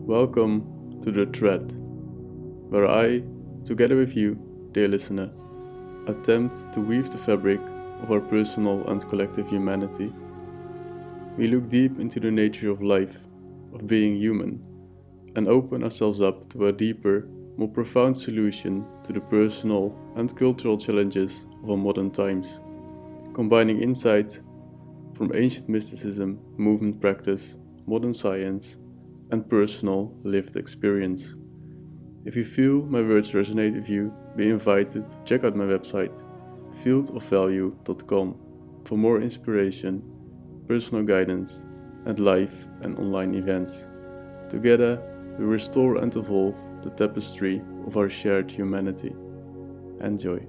Welcome to The Thread, where I, together with you, dear listener, attempt to weave the fabric of our personal and collective humanity. We look deep into the nature of life, of being human, and open ourselves up to a deeper, more profound solution to the personal and cultural challenges of our modern times, combining insight from ancient mysticism, movement practice, modern science, and personal lived experience. If you feel my words resonate with you, be invited to check out my website, fieldofvalue.com, for more inspiration, personal guidance, and live and online events. Together, we restore and evolve the tapestry of our shared humanity. Enjoy.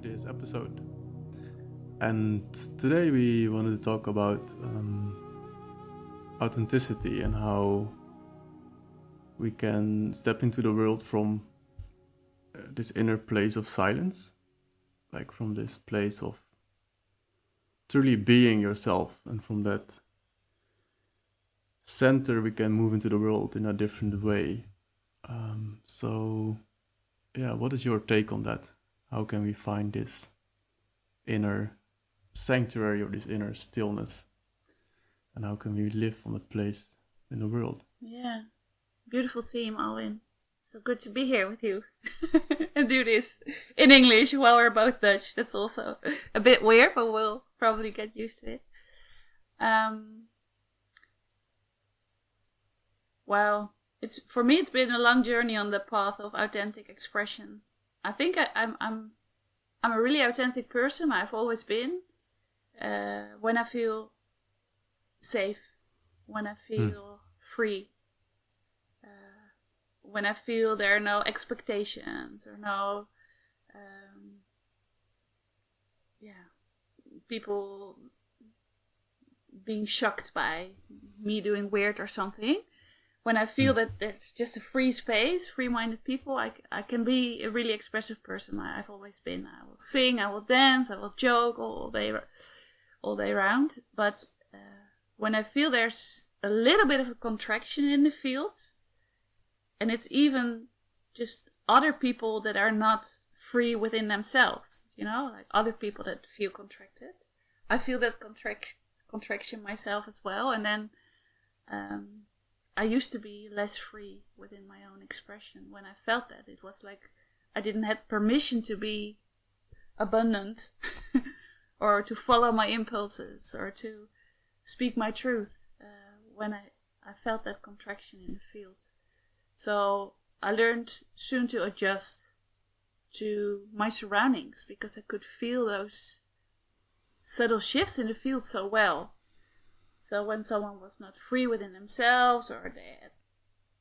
This episode, and today we wanted to talk about authenticity and how we can step into the world from this inner place of silence, like from this place of truly being yourself, and from that center we can move into the world in a different way. What is your take on that? How can we find this inner sanctuary or this inner stillness? And how can we live from that place in the world? Yeah, beautiful theme, Alwyn. So good to be here with you and do this in English while we're both Dutch. That's also a bit weird, but we'll probably get used to it. Well, for me it's been a long journey on the path of authentic expression. I think I'm a really authentic person. I've always been. When I feel safe, when I feel free, when I feel there are no expectations or no, people being shocked by me doing weird or something. When I feel that there's just a free space, free-minded people, I can be a really expressive person. I've always been. I will sing, I will dance, I will joke all day round. But when I feel there's a little bit of a contraction in the field, and it's even just other people that are not free within themselves, like other people that feel contracted. I feel that contraction myself as well, and then I used to be less free within my own expression. When I felt that, it was like I didn't have permission to be abundant or to follow my impulses or to speak my truth when I felt that contraction in the field. So I learned soon to adjust to my surroundings because I could feel those subtle shifts in the field so well. So when someone was not free within themselves, or they had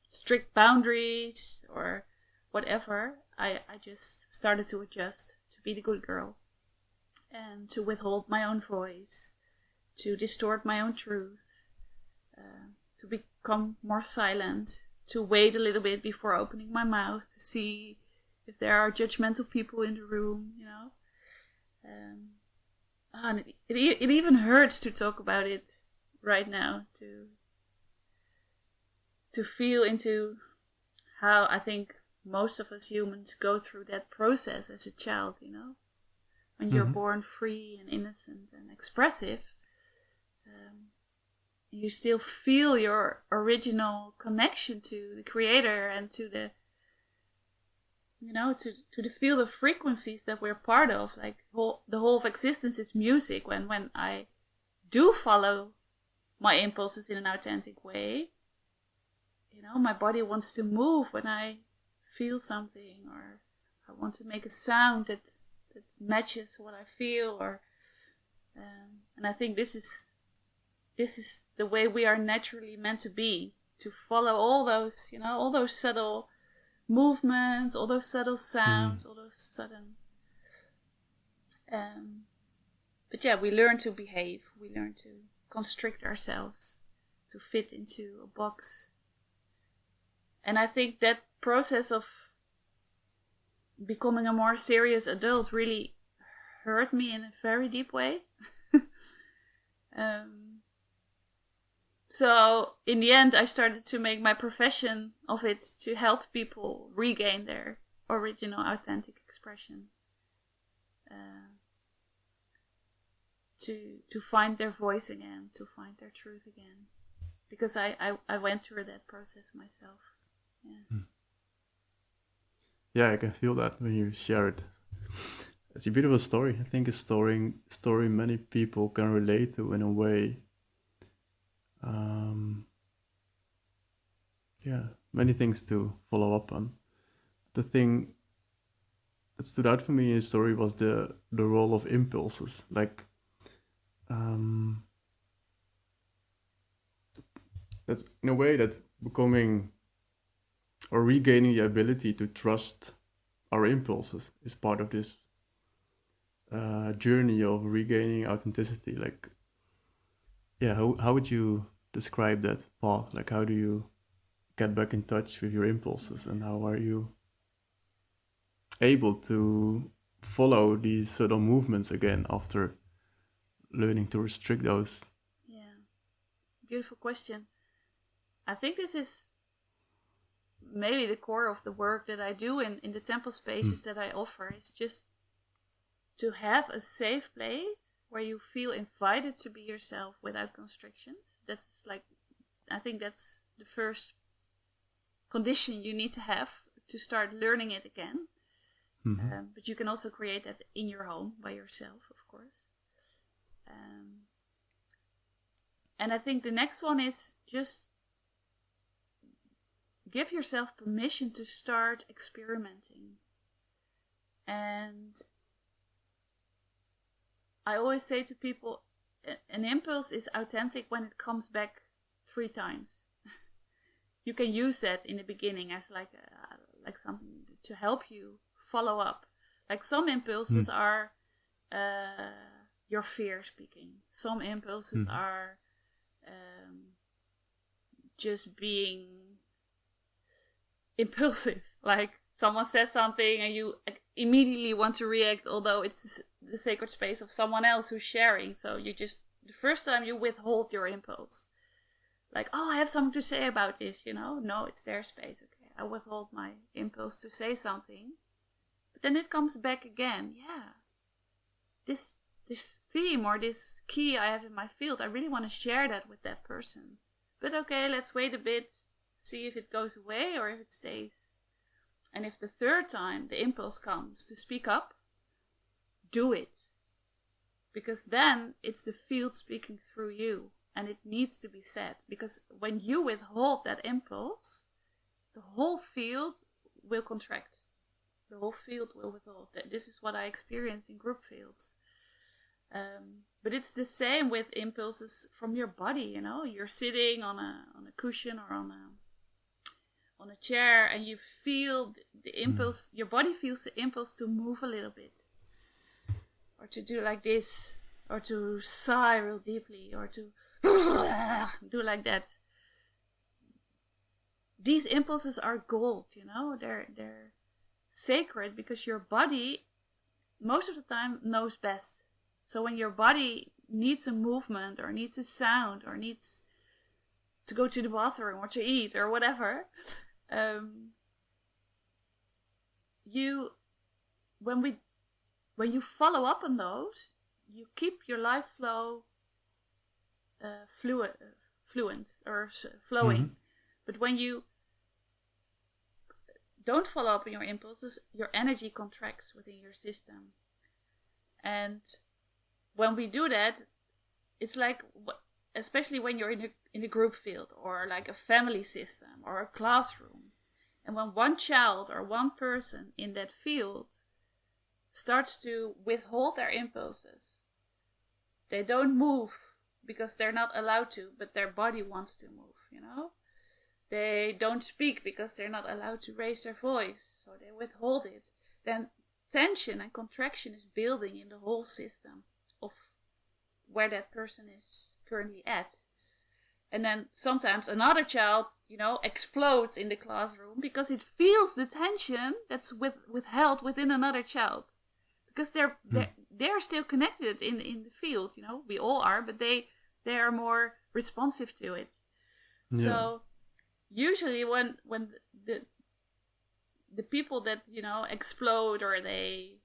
strict boundaries or whatever, I just started to adjust to be the good girl and to withhold my own voice, to distort my own truth, to become more silent, to wait a little bit before opening my mouth to see if there are judgmental people in the room, and it even hurts to talk about it right now, to feel into how I think most of us humans go through that process as a child, when you're born free and innocent and expressive, you still feel your original connection to the creator and to the to the field of frequencies that we're part of. Like the whole of existence is music. When I do follow my impulses in an authentic way, my body wants to move when I feel something, or I want to make a sound that matches what I feel, or and I think this is the way we are naturally meant to be, to follow all those, all those subtle movements, all those subtle sounds, all those sudden. But yeah, we learn to behave. We learn to constrict ourselves to fit into a box. And I think that process of becoming a more serious adult really hurt me in a very deep way. So in the end, I started to make my profession of it to help people regain their original authentic expression. To find their voice again, to find their truth again. Because I went through that process myself. Yeah. Yeah, I can feel that when you share it. It's a beautiful story. I think a story many people can relate to in a way. Many things to follow up on. The thing that stood out for me in the story was the role of impulses. Like, that's in a way that becoming or regaining the ability to trust our impulses is part of this journey of regaining authenticity. Like, yeah, how would you describe that path? Like, how do you get back in touch with your impulses, and how are you able to follow these subtle movements again after learning to restrict those? Yeah, beautiful question. I think this is maybe the core of the work that I do in the temple spaces that I offer, is just to have a safe place where you feel invited to be yourself without constrictions. That's like, I think that's the first condition you need to have to start learning it again. But you can also create that in your home by yourself, of course. And I think the next one is just give yourself permission to start experimenting. And I always say to people, an impulse is authentic when it comes back 3 times. You can use that in the beginning as like something to help you follow up. Like some impulses are your fear speaking. Some impulses are just being impulsive. Like someone says something and you immediately want to react, although it's the sacred space of someone else who's sharing. So you just, the first time you withhold your impulse. Like, oh, I have something to say about this, No, it's their space. Okay, I withhold my impulse to say something. But then it comes back again. Yeah. This theme or this key I have in my field, I really want to share that with that person. But okay, let's wait a bit, see if it goes away or if it stays. And if the 3rd time the impulse comes to speak up, do it. Because then it's the field speaking through you. And it needs to be said. Because when you withhold that impulse, the whole field will contract. The whole field will withhold. This is what I experience in group fields. But it's the same with impulses from your body, You're sitting on a cushion or on a chair, and you feel the impulse, your body feels the impulse to move a little bit. Or to do like this. Or to sigh real deeply. Or to do like that. These impulses are gold, They're sacred because your body most of the time knows best. So when your body needs a movement or needs a sound or needs to go to the bathroom or to eat or whatever, when you follow up on those, you keep your life flow fluent or flowing. But when you don't follow up on your impulses, your energy contracts within your system. And when we do that, it's like, especially when you're in a group field or like a family system or a classroom, And when one child or one person in that field starts to withhold their impulses, they don't move because they're not allowed to, but their body wants to move, you know? They don't speak because they're not allowed to raise their voice, so they withhold it. Then tension and contraction is building in the whole system of where that person is currently at. And then sometimes another child, you know, explodes in the classroom because it feels the tension that's withheld within another child. Because they're still connected in the field, you know. We all are, but they are more responsive to it. Yeah. So usually when the people that, you know, explode or they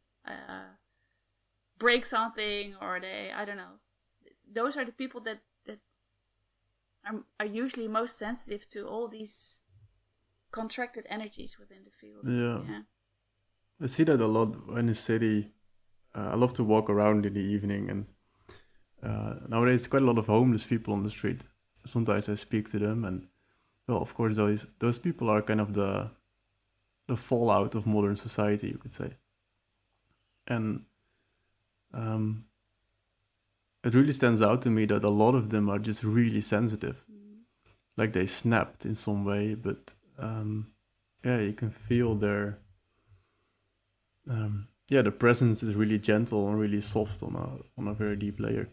break something or they, I don't know, those are the people that are usually most sensitive to all these contracted energies within the field. Yeah. I see that a lot in the city. I love to walk around in the evening, and nowadays quite a lot of homeless people on the street. Sometimes I speak to them, and well, of course, those people are kind of the fallout of modern society, you could say. And it really stands out to me that a lot of them are just really sensitive. Like they snapped in some way, but you can feel their the presence is really gentle and really soft on a very deep layer.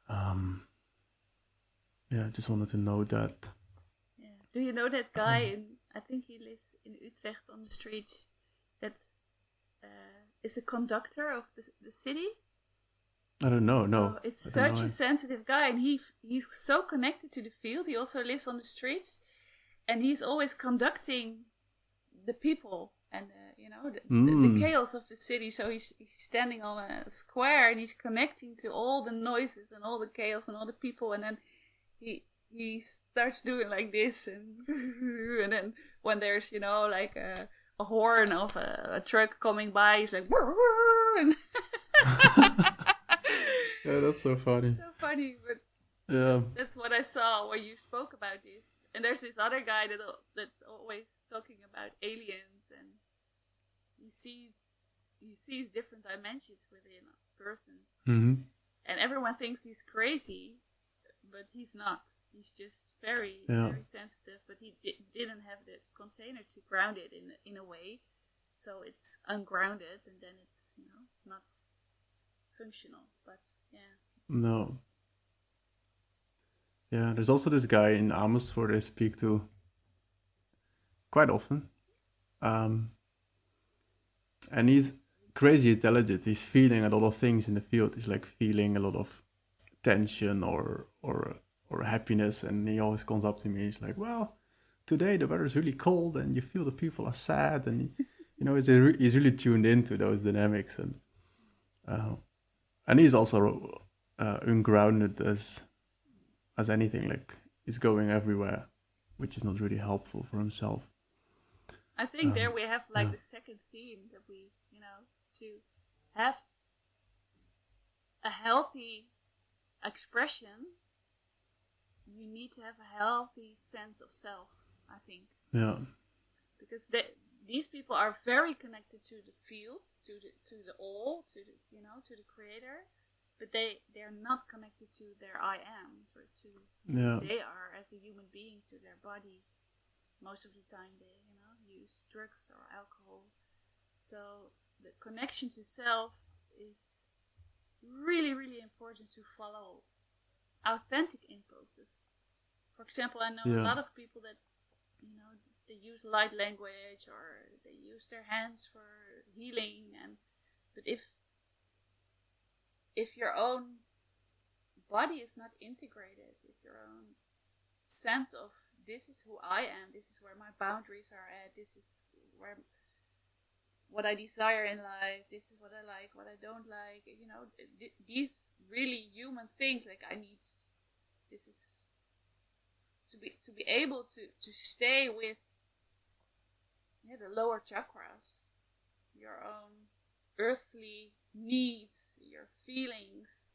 I just wanted to note that. Yeah. Do you know that guy? I think he lives in Utrecht on the streets. That is a conductor of the city. I don't know. No, it's such a sensitive guy, and he's so connected to the field. He also lives on the streets, and he's always conducting the people and you know the chaos of the city. So he's standing on a square and he's connecting to all the noises and all the chaos and all the people, and then he starts doing like this, and then when there's, you know, like a horn of a truck coming by, he's like and yeah, that's so funny. So funny, but yeah, that's what I saw when you spoke about this. And there's this other guy that's always talking about aliens, and he sees different dimensions within persons, and everyone thinks he's crazy, but he's not. He's just very very sensitive. But he didn't have the container to ground it in a way, so it's ungrounded, and then it's, you know, not functional. But no. Yeah, there's also this guy in Amersfoort I speak to quite often. And he's crazy intelligent. He's feeling a lot of things in the field. He's like feeling a lot of tension or happiness. And he always comes up to me. He's like, well, today the weather is really cold and you feel the people are sad. And, you know, he's really tuned into those dynamics. And he's also ungrounded as anything. Like, he's going everywhere, which is not really helpful for himself. I think there we have like the second theme that we, you know, to have a healthy expression, you need to have a healthy sense of self, I think. Yeah. Because these people are very connected to the fields, to the all, to the, you know, to the creator, but they're not connected to their I am, or to who they are as a human being, to their body. Most of the time they, you know, use drugs or alcohol. So the connection to self is really, really important to follow authentic impulses. For example, I know a lot of people that, you know, they use light language or they use their hands for healing, but if your own body is not integrated, if your own sense of this is who I am, this is where my boundaries are at, this is where what I desire in life, this is what I like, what I don't like, you know, these really human things, like I need, this is to be able to stay with the lower chakras, your own earthly needs, your feelings,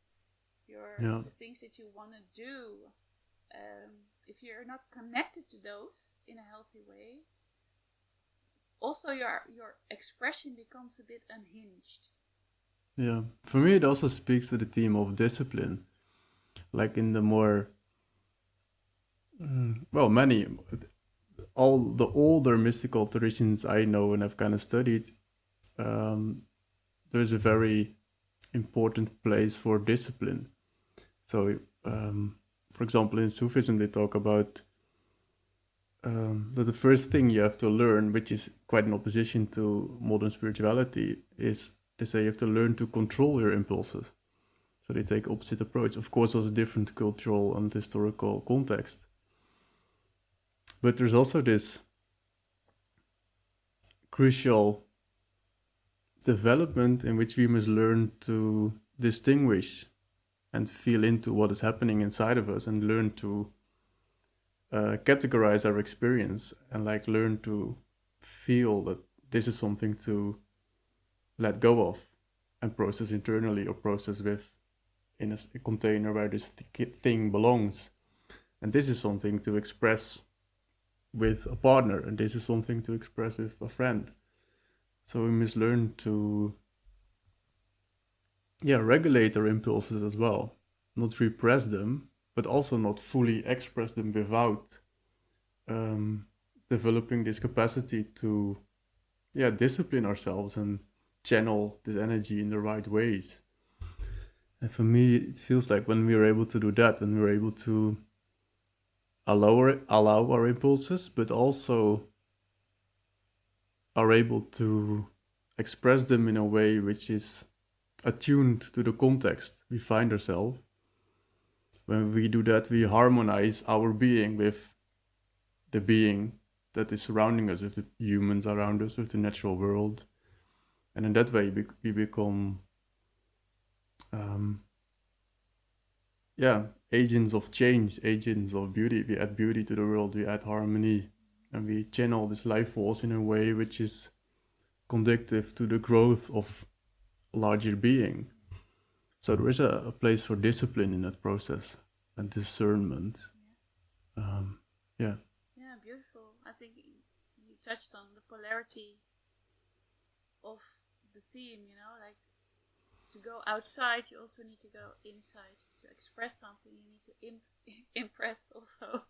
the things that you want to do. If you're not connected to those in a healthy way, also your expression becomes a bit unhinged. Yeah. For me, it also speaks to the theme of discipline. Like in the more, many, all the older mystical traditions I know and I've kind of studied, um, there's a very important place for discipline. So, for example, in Sufism, they talk about that the first thing you have to learn, which is quite in opposition to modern spirituality, is they say you have to learn to control your impulses. So they take opposite approach. Of course, also different cultural and historical context. But there's also this crucial development in which we must learn to distinguish and feel into what is happening inside of us and learn to categorize our experience and like learn to feel that this is something to let go of and process internally or process with in a container where this thing belongs. And this is something to express with a partner, and this is something to express with a friend. So we must learn to regulate our impulses as well, not repress them, but also not fully express them without developing this capacity to discipline ourselves and channel this energy in the right ways. And for me, it feels like when we are able to do that, and we're able to allow our impulses, but also are able to express them in a way which is attuned to the context we find ourselves. When we do that, we harmonize our being with the being that is surrounding us, with the humans around us, with the natural world. And in that way, we become agents of change, agents of beauty. We add beauty to the world, we add harmony, and we channel this life force in a way which is conducive to the growth of a larger being. So there is a place for discipline in that process and discernment. Yeah. Yeah, beautiful. I think you touched on the polarity of the theme, like to go outside, you also need to go inside. To express something, you need to impress also.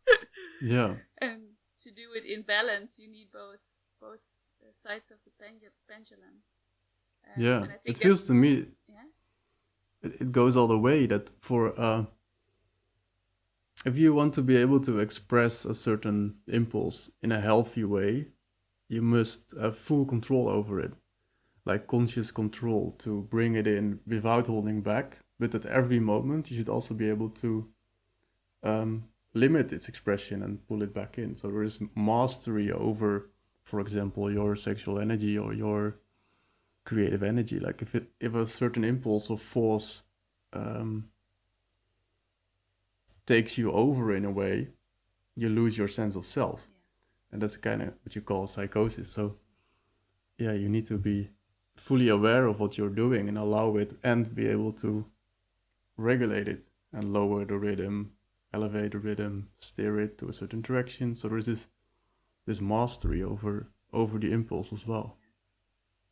Yeah. And to do it in balance, you need both sides of the pendulum. Yeah. And I think it feels to me, yeah, it goes all the way that for if you want to be able to express a certain impulse in a healthy way, you must have full control over it, like conscious control to bring it in without holding back. But at every moment, you should also be able to limit its expression and pull it back in. So there is mastery over, for example, your sexual energy or your creative energy. Like if a certain impulse of force takes you over in a way, you lose your sense of self. yeah. And that's kind of what you call psychosis. So yeah, you need to be fully aware of what you're doing and allow it, and be able to regulate it and lower the rhythm, elevate the rhythm, steer it to a certain direction. So there's this mastery over the impulse as well.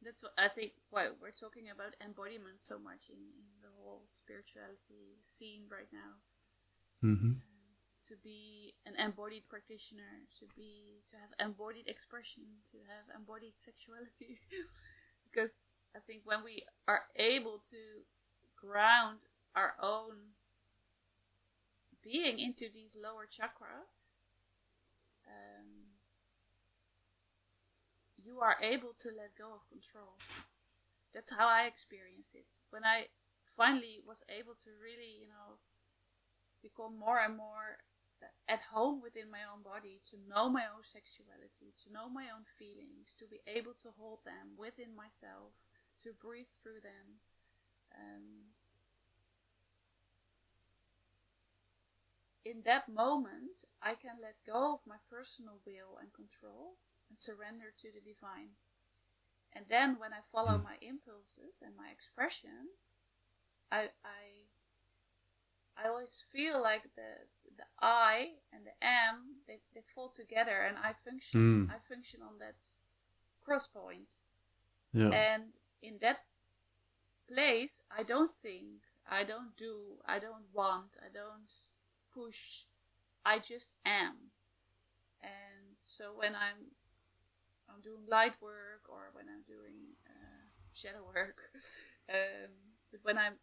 That's what I think why we're talking about embodiment so much in the whole spirituality scene right now. Mm-hmm. To be an embodied practitioner, to have embodied expression, to have embodied sexuality. Because I think when we are able to ground our own being into these lower chakras, you are able to let go of control. That's how I experience it. When I finally was able to really, become more and more at home within my own body, to know my own sexuality, to know my own feelings, to be able to hold them within myself, to breathe through them. In that moment, I can let go of my personal will and control and surrender to the divine. And then when I follow my impulses and my expression, I always feel like the I and the am, they fall together, and I function on that cross points. Yeah. And in that place, I don't think, I don't do, I don't want, I don't push. I just am. And so when I'm doing light work, or when I'm doing shadow work, but when I'm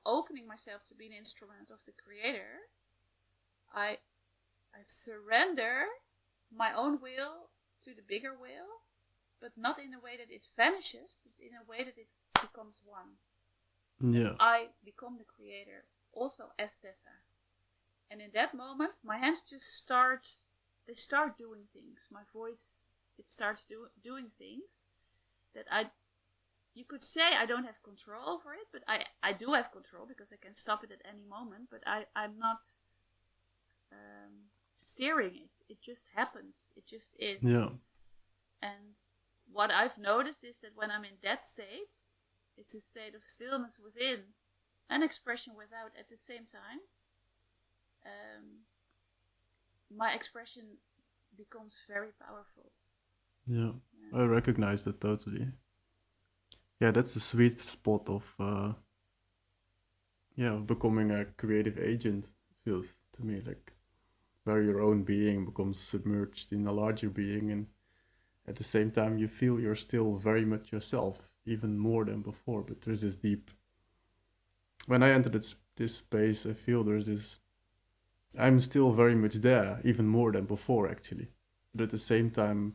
opening myself to be an instrument of the Creator, I surrender my own will to the bigger will, but not in a way that it vanishes, but in a way that it becomes one. Yeah. I become the Creator, also as Tessa. And in that moment, my hands just start doing things. My voice, it starts doing things that you could say I don't have control over it, but I do have control, because I can stop it at any moment, but I'm not steering it. It just happens. It just is. Yeah. And what I've noticed is that when I'm in that state, it's a state of stillness within and expression without at the same time. My expression becomes very powerful. Yeah. I recognize that totally. Yeah, that's the sweet spot of becoming a creative agent. It feels to me like where your own being becomes submerged in a larger being, and at the same time you feel you're still very much yourself, even more than before. But there's this deep. When I enter this space, I feel there's this. I'm still very much there, even more than before, actually. But at the same time,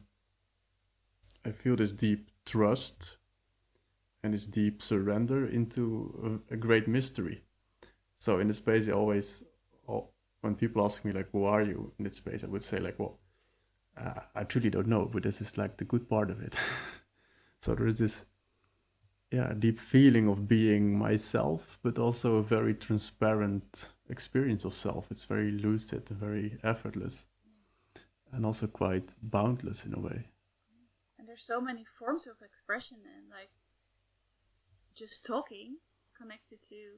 I feel this deep trust and this deep surrender into a great mystery. So in the space, when people ask me like, "Who are you?" in that space, I would say like, "Well, I truly don't know, but this is like the good part of it." So there is this, deep feeling of being myself, but also a very transparent experience of self. It's very lucid, very effortless, and also quite boundless in a way. And there's so many forms of expression, and like just talking, connected to,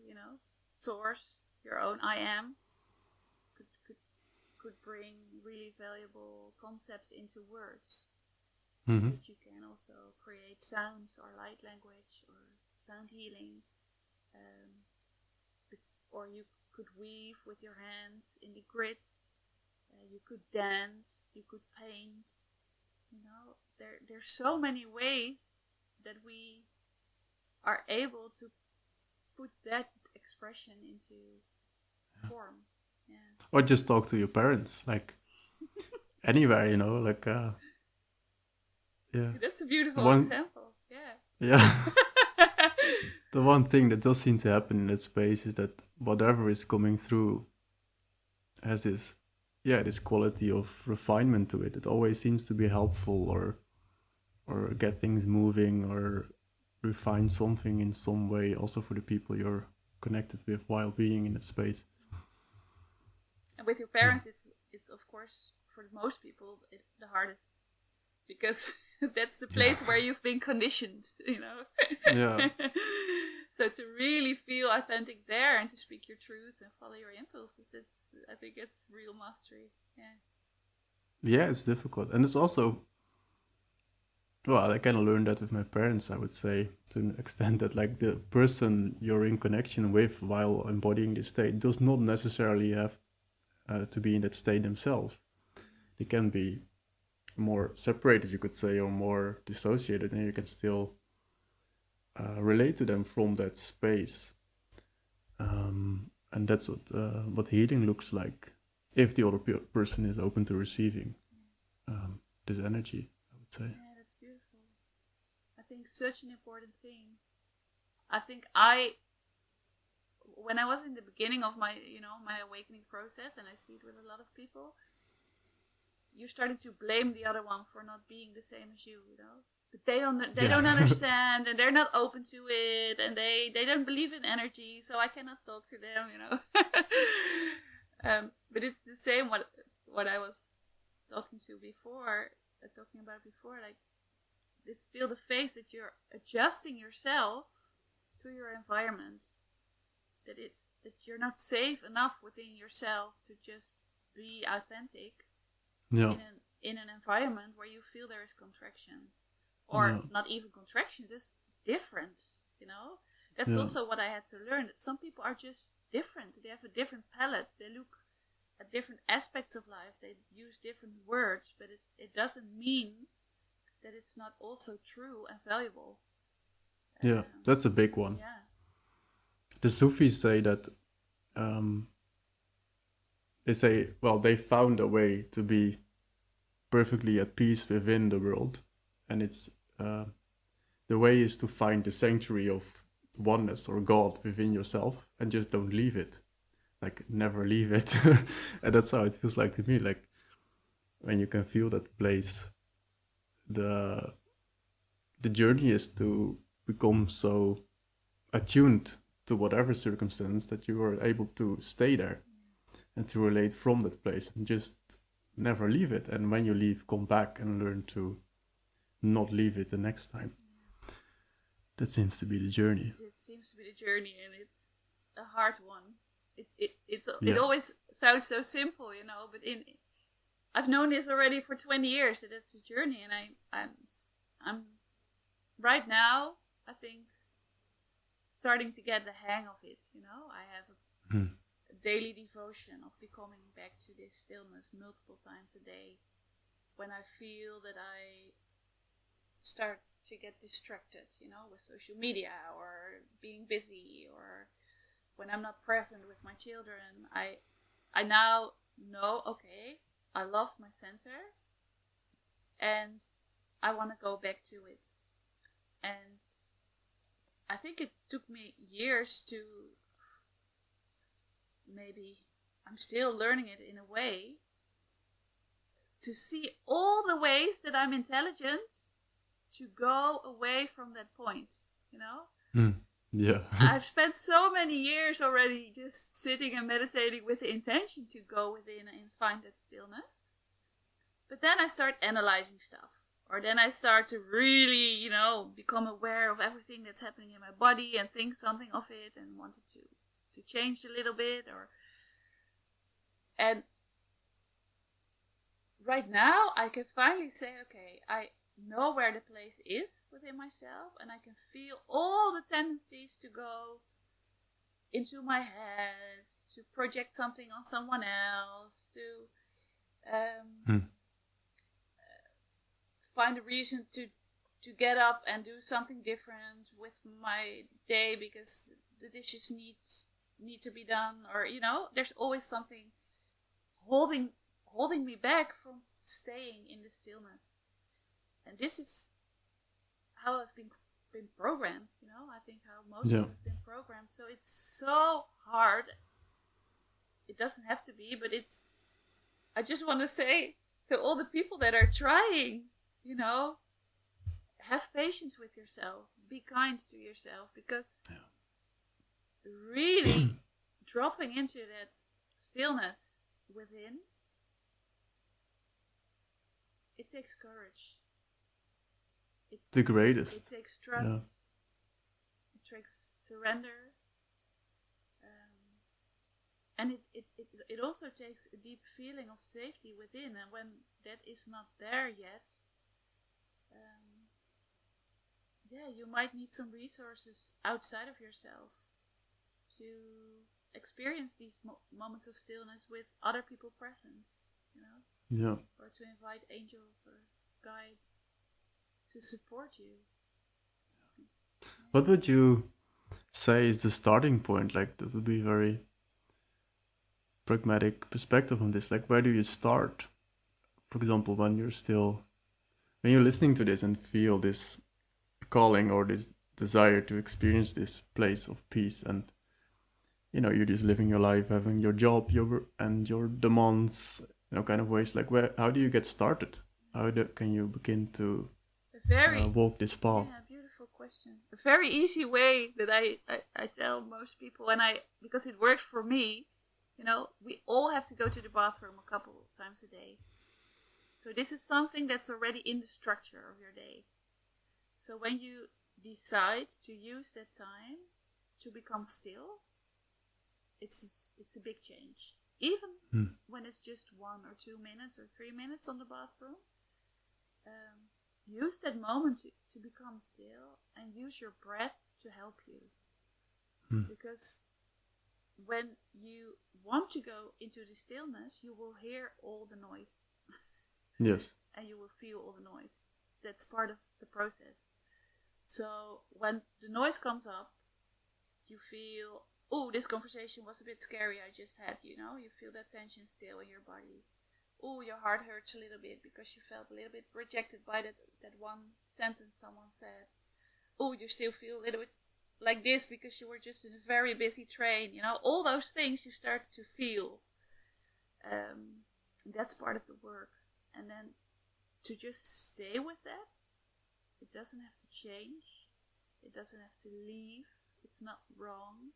source, your own I am, could bring really valuable concepts into words. Mm-hmm. But you can also create sounds or light language or sound healing, or you could weave with your hands in the grid. You could dance, you could paint. There's so many ways that we are able to put that expression into form. Yeah. Or just talk to your parents, like anywhere, yeah. That's a beautiful example. Yeah. Yeah. The one thing that does seem to happen in that space is that whatever is coming through has this quality of refinement to it. It always seems to be helpful, or get things moving, or refine something in some way, also for the people you're connected with while being in that space. And with your parents, it's of course, for most people, the hardest, because that's the place where you've been conditioned, Yeah. So to really feel authentic there and to speak your truth and follow your impulses, I think it's real mastery. Yeah, it's difficult. And it's also, well, I kind of learned that with my parents, I would say, to an extent that like the person you're in connection with while embodying this state does not necessarily have to be in that state themselves. They can be more separated, you could say, or more dissociated, and you can still relate to them from that space. And that's what healing looks like, if the other person is open to receiving this energy, I would say. Yeah, that's beautiful. I think such an important thing. I think when I was in the beginning of my awakening process, and I see it with a lot of people, you're starting to blame the other one for not being the same as you, But they don't understand, and they're not open to it, and they don't believe in energy, so I cannot talk to them, But it's the same what I was talking about before. Like, it's still the phase that you're adjusting yourself to your environment. That you're not safe enough within yourself to just be authentic. Yeah. In an environment where you feel there is contraction. or not even contraction, just difference, That's also what I had to learn, that some people are just different. They have a different palette. They look at different aspects of life. They use different words, but it doesn't mean that it's not also true and valuable. Yeah, that's a big one. Yeah. The Sufis say that they found a way to be perfectly at peace within the world, and it's the way is to find the sanctuary of oneness or God within yourself and just don't leave it, like never leave it. And that's how it feels like to me, like when you can feel that place, the journey is to become so attuned to whatever circumstance that you are able to stay there and to relate from that place and just never leave it. And when you leave, come back and learn to not leave it the next time. That seems to be the journey. It seems to be the journey, and it's a hard one. It always sounds so simple, but I've known this already for 20 years, that it's a journey, and I'm right now, I think, starting to get the hang of it. I have a daily devotion of becoming back to this stillness multiple times a day. When I feel that I start to get distracted, with social media or being busy, or when I'm not present with my children, I now know, okay, I lost my center and I want to go back to it. And I think it took me years to, maybe I'm still learning it in a way, to see all the ways that I'm intelligent to go away from that point, Yeah. I've spent so many years already just sitting and meditating with the intention to go within and find that stillness. But then I start analyzing stuff. Or then I start to really, become aware of everything that's happening in my body and think something of it and wanted to change a little bit. And right now I can finally say, okay, I know where the place is within myself, and I can feel all the tendencies to go into my head, to project something on someone else, to find a reason to get up and do something different with my day because the dishes need to be done, or there's always something holding me back from staying in the stillness. And this is how I've been programmed, I think how most of us been programmed. So it's so hard. It doesn't have to be, but I just want to say to all the people that are trying, have patience with yourself. Be kind to yourself, because really dropping into that stillness within, it takes courage. The greatest. It takes trust. It takes surrender. And it also takes a deep feeling of safety within. And when that is not there yet, you might need some resources outside of yourself to experience these moments of stillness with other people present, or to invite angels or guides to support you. What would you say is the starting point? Like, that would be very pragmatic perspective on this. Like, where do you start? For example, when you're listening to this and feel this calling or this desire to experience this place of peace, and you're just living your life, having your job, your demands, kind of ways. Like, how do you get started? Can you begin to walk this path? Yeah, beautiful question. A very easy way that I tell most people, and because it works for me, we all have to go to the bathroom a couple of times a day. So this is something that's already in the structure of your day. So when you decide to use that time to become still, it's a big change. Even when it's just 1 or 2 minutes or 3 minutes on the bathroom, use that moment to become still and use your breath to help you. Because when you want to go into the stillness, you will hear all the noise. Yes. And you will feel all the noise. That's part of the process. So when the noise comes up, you feel, oh, this conversation was a bit scary I just had, you know? You feel that tension still in your body. Oh, your heart hurts a little bit because you felt a little bit rejected by that one sentence someone said. Oh, you still feel a little bit like this because you were just in a very busy train, you know? All those things you start to feel. That's part of the work. And then to just stay with that, it doesn't have to change. It doesn't have to leave. It's not wrong.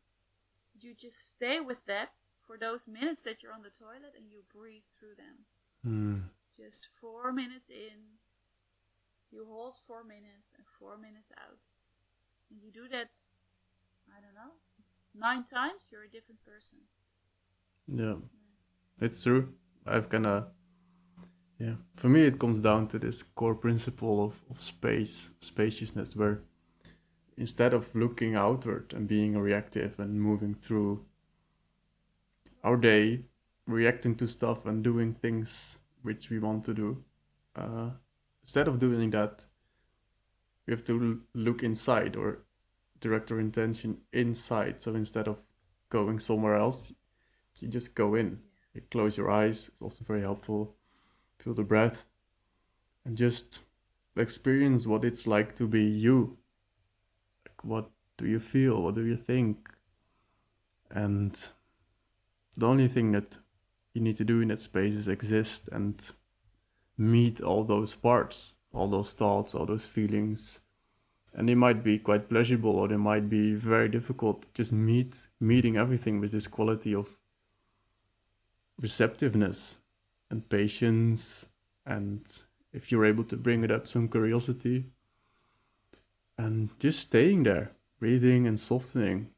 You just stay with that for those minutes that you're on the toilet and you breathe through them. Just 4 minutes in, you hold 4 minutes and 4 minutes out. And you do that, I don't know, 9 times, you're a different person. Yeah. It's true. For me it comes down to this core principle of spaciousness, where instead of looking outward and being reactive and moving through our day, reacting to stuff and doing things which we want to do, instead of doing that, we have to look inside or direct our intention inside. So instead of going somewhere else, you just go in. You close your eyes, it's also very helpful. Feel the breath and just experience what it's like to be you. Like, what do you feel? What do you think? And the only thing that you need to do in that space is exist and meet all those parts, all those thoughts, all those feelings. And they might be quite pleasurable or they might be very difficult. Just meeting everything with this quality of receptiveness and patience, and if you're able to bring it up, some curiosity, and just staying there, breathing and softening.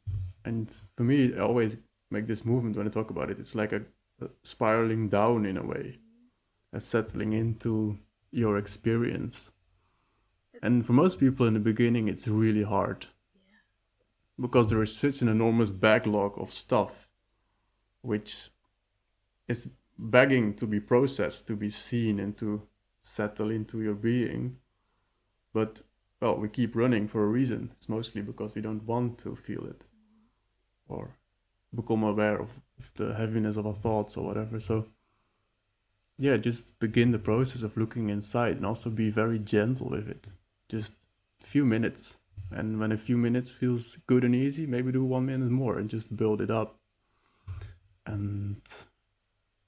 And for me, I always make this movement when I talk about it. It's like a spiraling down in a way, a settling into your experience. And for most people in the beginning, it's really hard. Because there is such an enormous backlog of stuff, which is begging to be processed, to be seen, and to settle into your being. But, well, we keep running for a reason. It's mostly because we don't want to feel it or become aware of the heaviness of our thoughts or whatever. So, yeah, just begin the process of looking inside and also be very gentle with it. Just a few minutes. And when a few minutes feels good and easy, maybe do 1 minute more and just build it up. And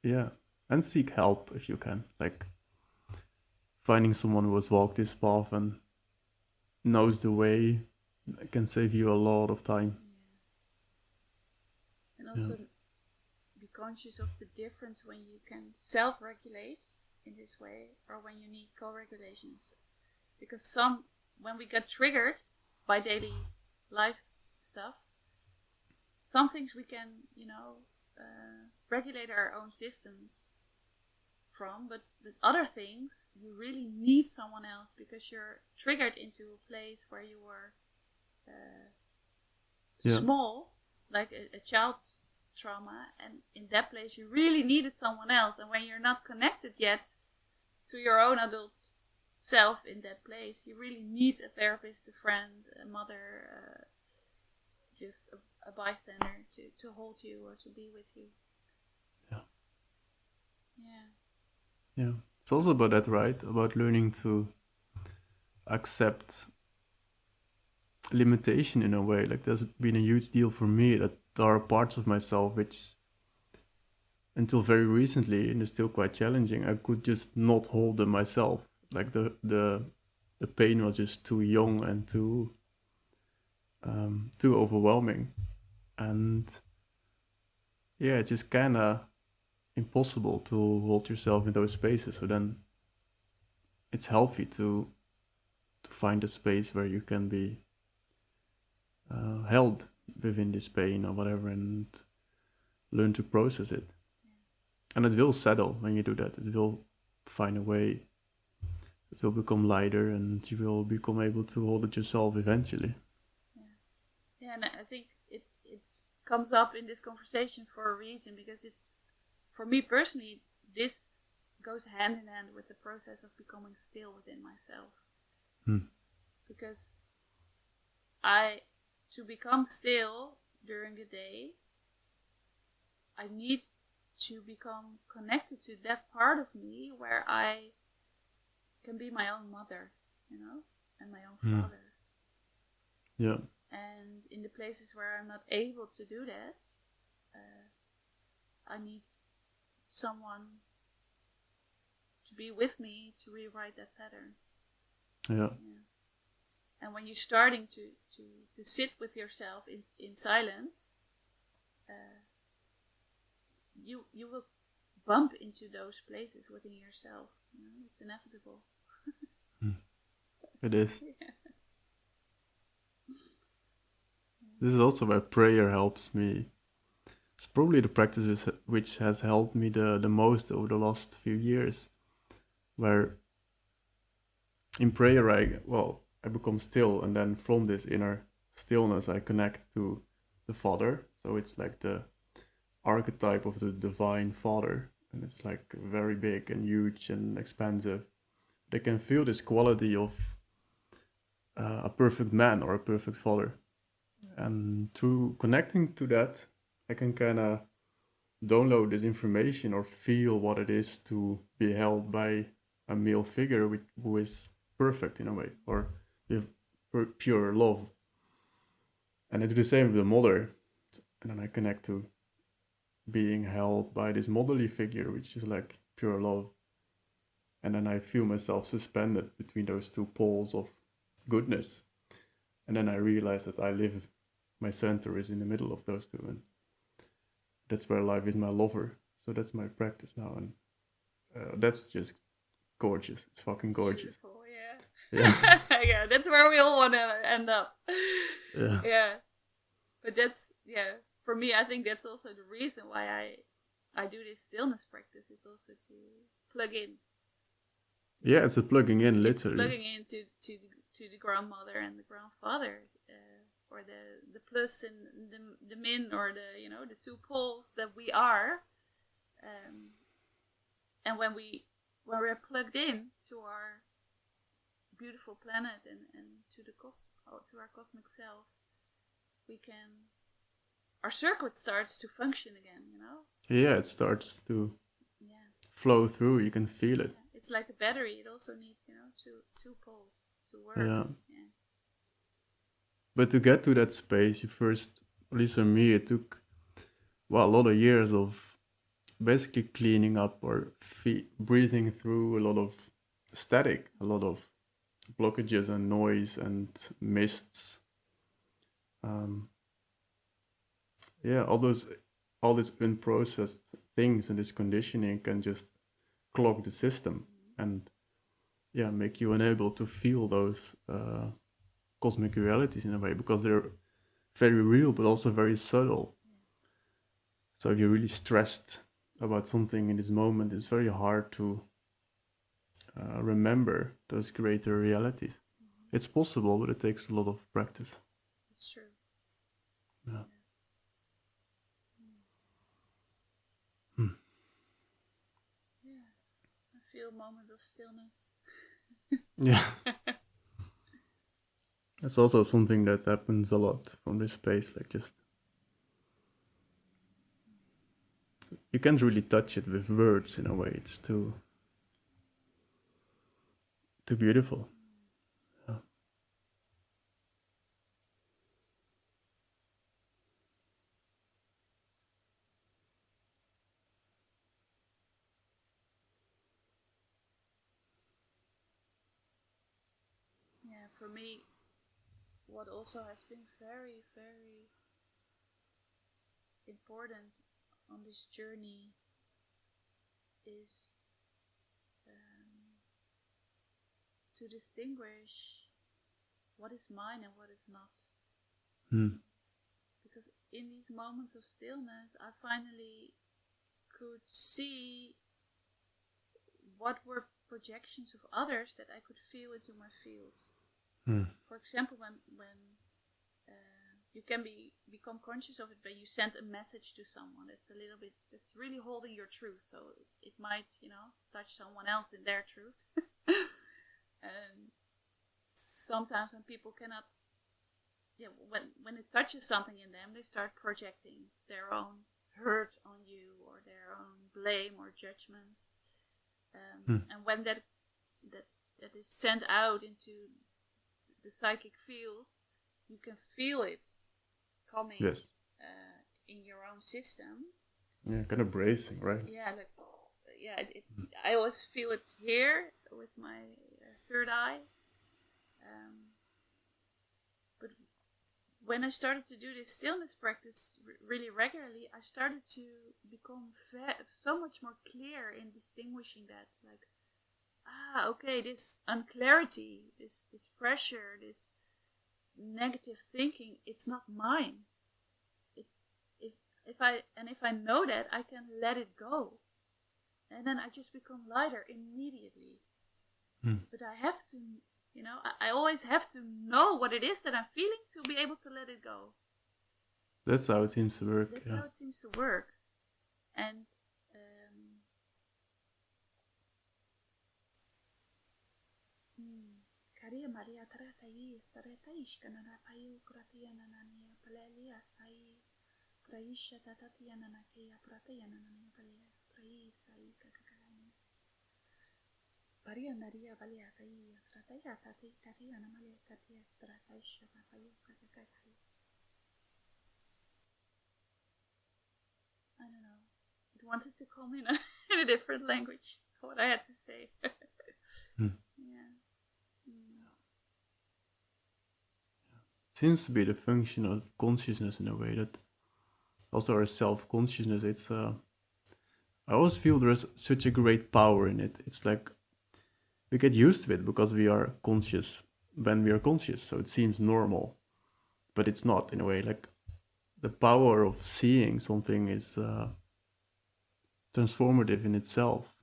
yeah, and seek help if you can. Like finding someone who has walked this path and knows the way can save you a lot of time. And also be conscious of the difference when you can self-regulate in this way or when you need co-regulations. Because when we get triggered by daily life stuff, some things we can, regulate our own systems from, but with other things, you really need someone else because you're triggered into a place where you were small, like a child's trauma, and in that place you really needed someone else. And when you're not connected yet to your own adult self in that place, you really need a therapist, a friend, a mother, just a bystander to hold you or to be with you. Yeah. It's also about that, right? About learning to accept limitation in a way. Like there's been a huge deal for me that there are parts of myself which until very recently, and it's still quite challenging, I could just not hold them myself. Like the pain was just too young and too overwhelming. And yeah, it's just kinda impossible to hold yourself in those spaces. So then it's healthy to find a space where you can be held within this pain or whatever and learn to process it. And it will settle when you do that. It will find a way it will become lighter and you will become able to hold it yourself eventually. Yeah, and I think it comes up in this conversation for a reason, because it's, for me personally, this goes hand in hand with the process of becoming still within myself. Because to become still during the day, I need to become connected to that part of me where I can be my own mother, and my own father. Yeah. And in the places where I'm not able to do that, I need someone to be with me to rewrite that pattern. Yeah. And when you're starting to sit with yourself in silence, you will bump into those places within yourself. It's inevitable. It is. This is also where prayer helps me. It's probably the practice which has helped me the most over the last few years. Where in prayer I become still, and then from this inner stillness I connect to the Father. So it's like the archetype of the divine Father, and it's like very big and huge and expansive. They can feel this quality of a perfect man or a perfect father. And through connecting to that, I can kind of download this information or feel what it is to be held by a male figure who is perfect in a way, or with pure love. And I do the same with the mother, and then I connect to being held by this motherly figure, which is like pure love. And then I feel myself suspended between those two poles of goodness. And then I realize that my center is in the middle of those two, and that's where life is my lover. So that's my practice now, and that's just gorgeous. It's fucking gorgeous. Beautiful, yeah. Yeah. Yeah, that's where we all want to end up. Yeah. But that's, for me, I think that's also the reason why I do this stillness practice, is also to plug in. Yeah, it's a plugging in, literally. It's plugging in to the grandmother and the grandfather, or the plus and the min, or the two poles that we are. And when we're plugged in to our beautiful planet and to to our cosmic self, our circuit starts to function again, Yeah, it starts to flow through. You can feel it. Yeah. It's like a battery. It also needs, two poles to work. Yeah. But to get to that space, you first, at least for me, it took a lot of years of basically cleaning up or breathing through a lot of static, a lot of blockages and noise and mists. All these unprocessed things and this conditioning can just clog the system and make you unable to feel those cosmic realities in a way, because they're very real but also very subtle. So if you're really stressed about something in this moment, it's very hard to remember those greater realities. It's possible, but it takes a lot of practice. It's true. Yeah. Yeah, I feel a moment of stillness. Yeah. That's also something that happens a lot from this space, like just you can't really touch it with words in a way. It's too beautiful. Yeah. Yeah, for me, what also has been very, very important on this journey is to distinguish what is mine and what is not. Because in these moments of stillness, I finally could see what were projections of others that I could feel into my field. For example, when you can become conscious of it, but you send a message to someone that's really holding your truth, so it might, touch someone else in their truth. And sometimes when people cannot, when it touches something in them, they start projecting their own hurt on you, or their own blame or judgment. And when that is sent out into the psychic field, you can feel it coming in your own system. Yeah, kind of bracing, right? Yeah, I always feel it here with my third eye. But when I started to do this stillness practice really regularly, I started to become so much more clear in distinguishing that. Like, okay, this unclarity, this pressure, this negative thinking, it's not mine. If I know that, I can let it go, and then I just become lighter immediately. But I have to, I always have to know what it is that I'm feeling to be able to let it go. That's how it seems to work. That's how it seems to work. And Karia Maria Taratai Sarataish Kanana Payu Kratiana Nania Palelia Sai Praisha Tatatiana Nakia Pratayana Nania Palea Prai Sai Kakakalani Paria Naria Balea Tai Frataya Tati Katiana Malia Katia Strataisha Payu Kakakai. I don't know. It wanted to come in a different language, what I had to say. Yeah. Seems to be the function of consciousness in a way, that also our self-consciousness, it's I always feel there's such a great power in it. It's like we get used to it because we are conscious when we are conscious, so it seems normal, but it's not, in a way. Like, the power of seeing something is transformative in itself.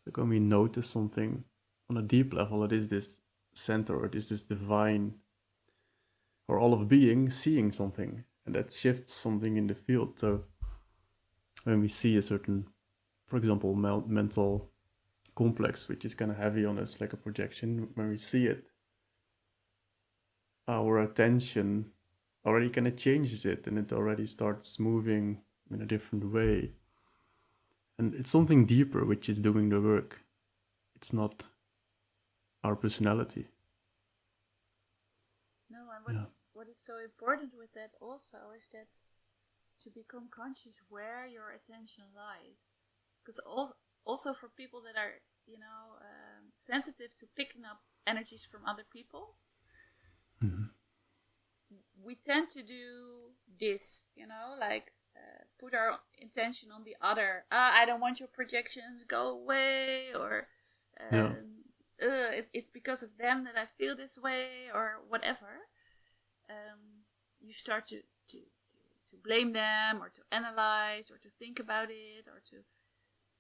Like, when we notice something on a deep level, it is this center, or it is this divine, or all of being seeing something, and that shifts something in the field. So when we see a certain, for example, mental complex, which is kind of heavy on us, like a projection, when we see it, our attention already kind of changes it, and it already starts moving in a different way. And it's something deeper which is doing the work. It's not our personality. No, and what is so important with that also is that to become conscious where your attention lies. Because also for people that are, sensitive to picking up energies from other people, we tend to do this, put our intention on the other. I don't want your projections, go away, or it's because of them that I feel this way, or whatever. You start to blame them, or to analyze, or to think about it,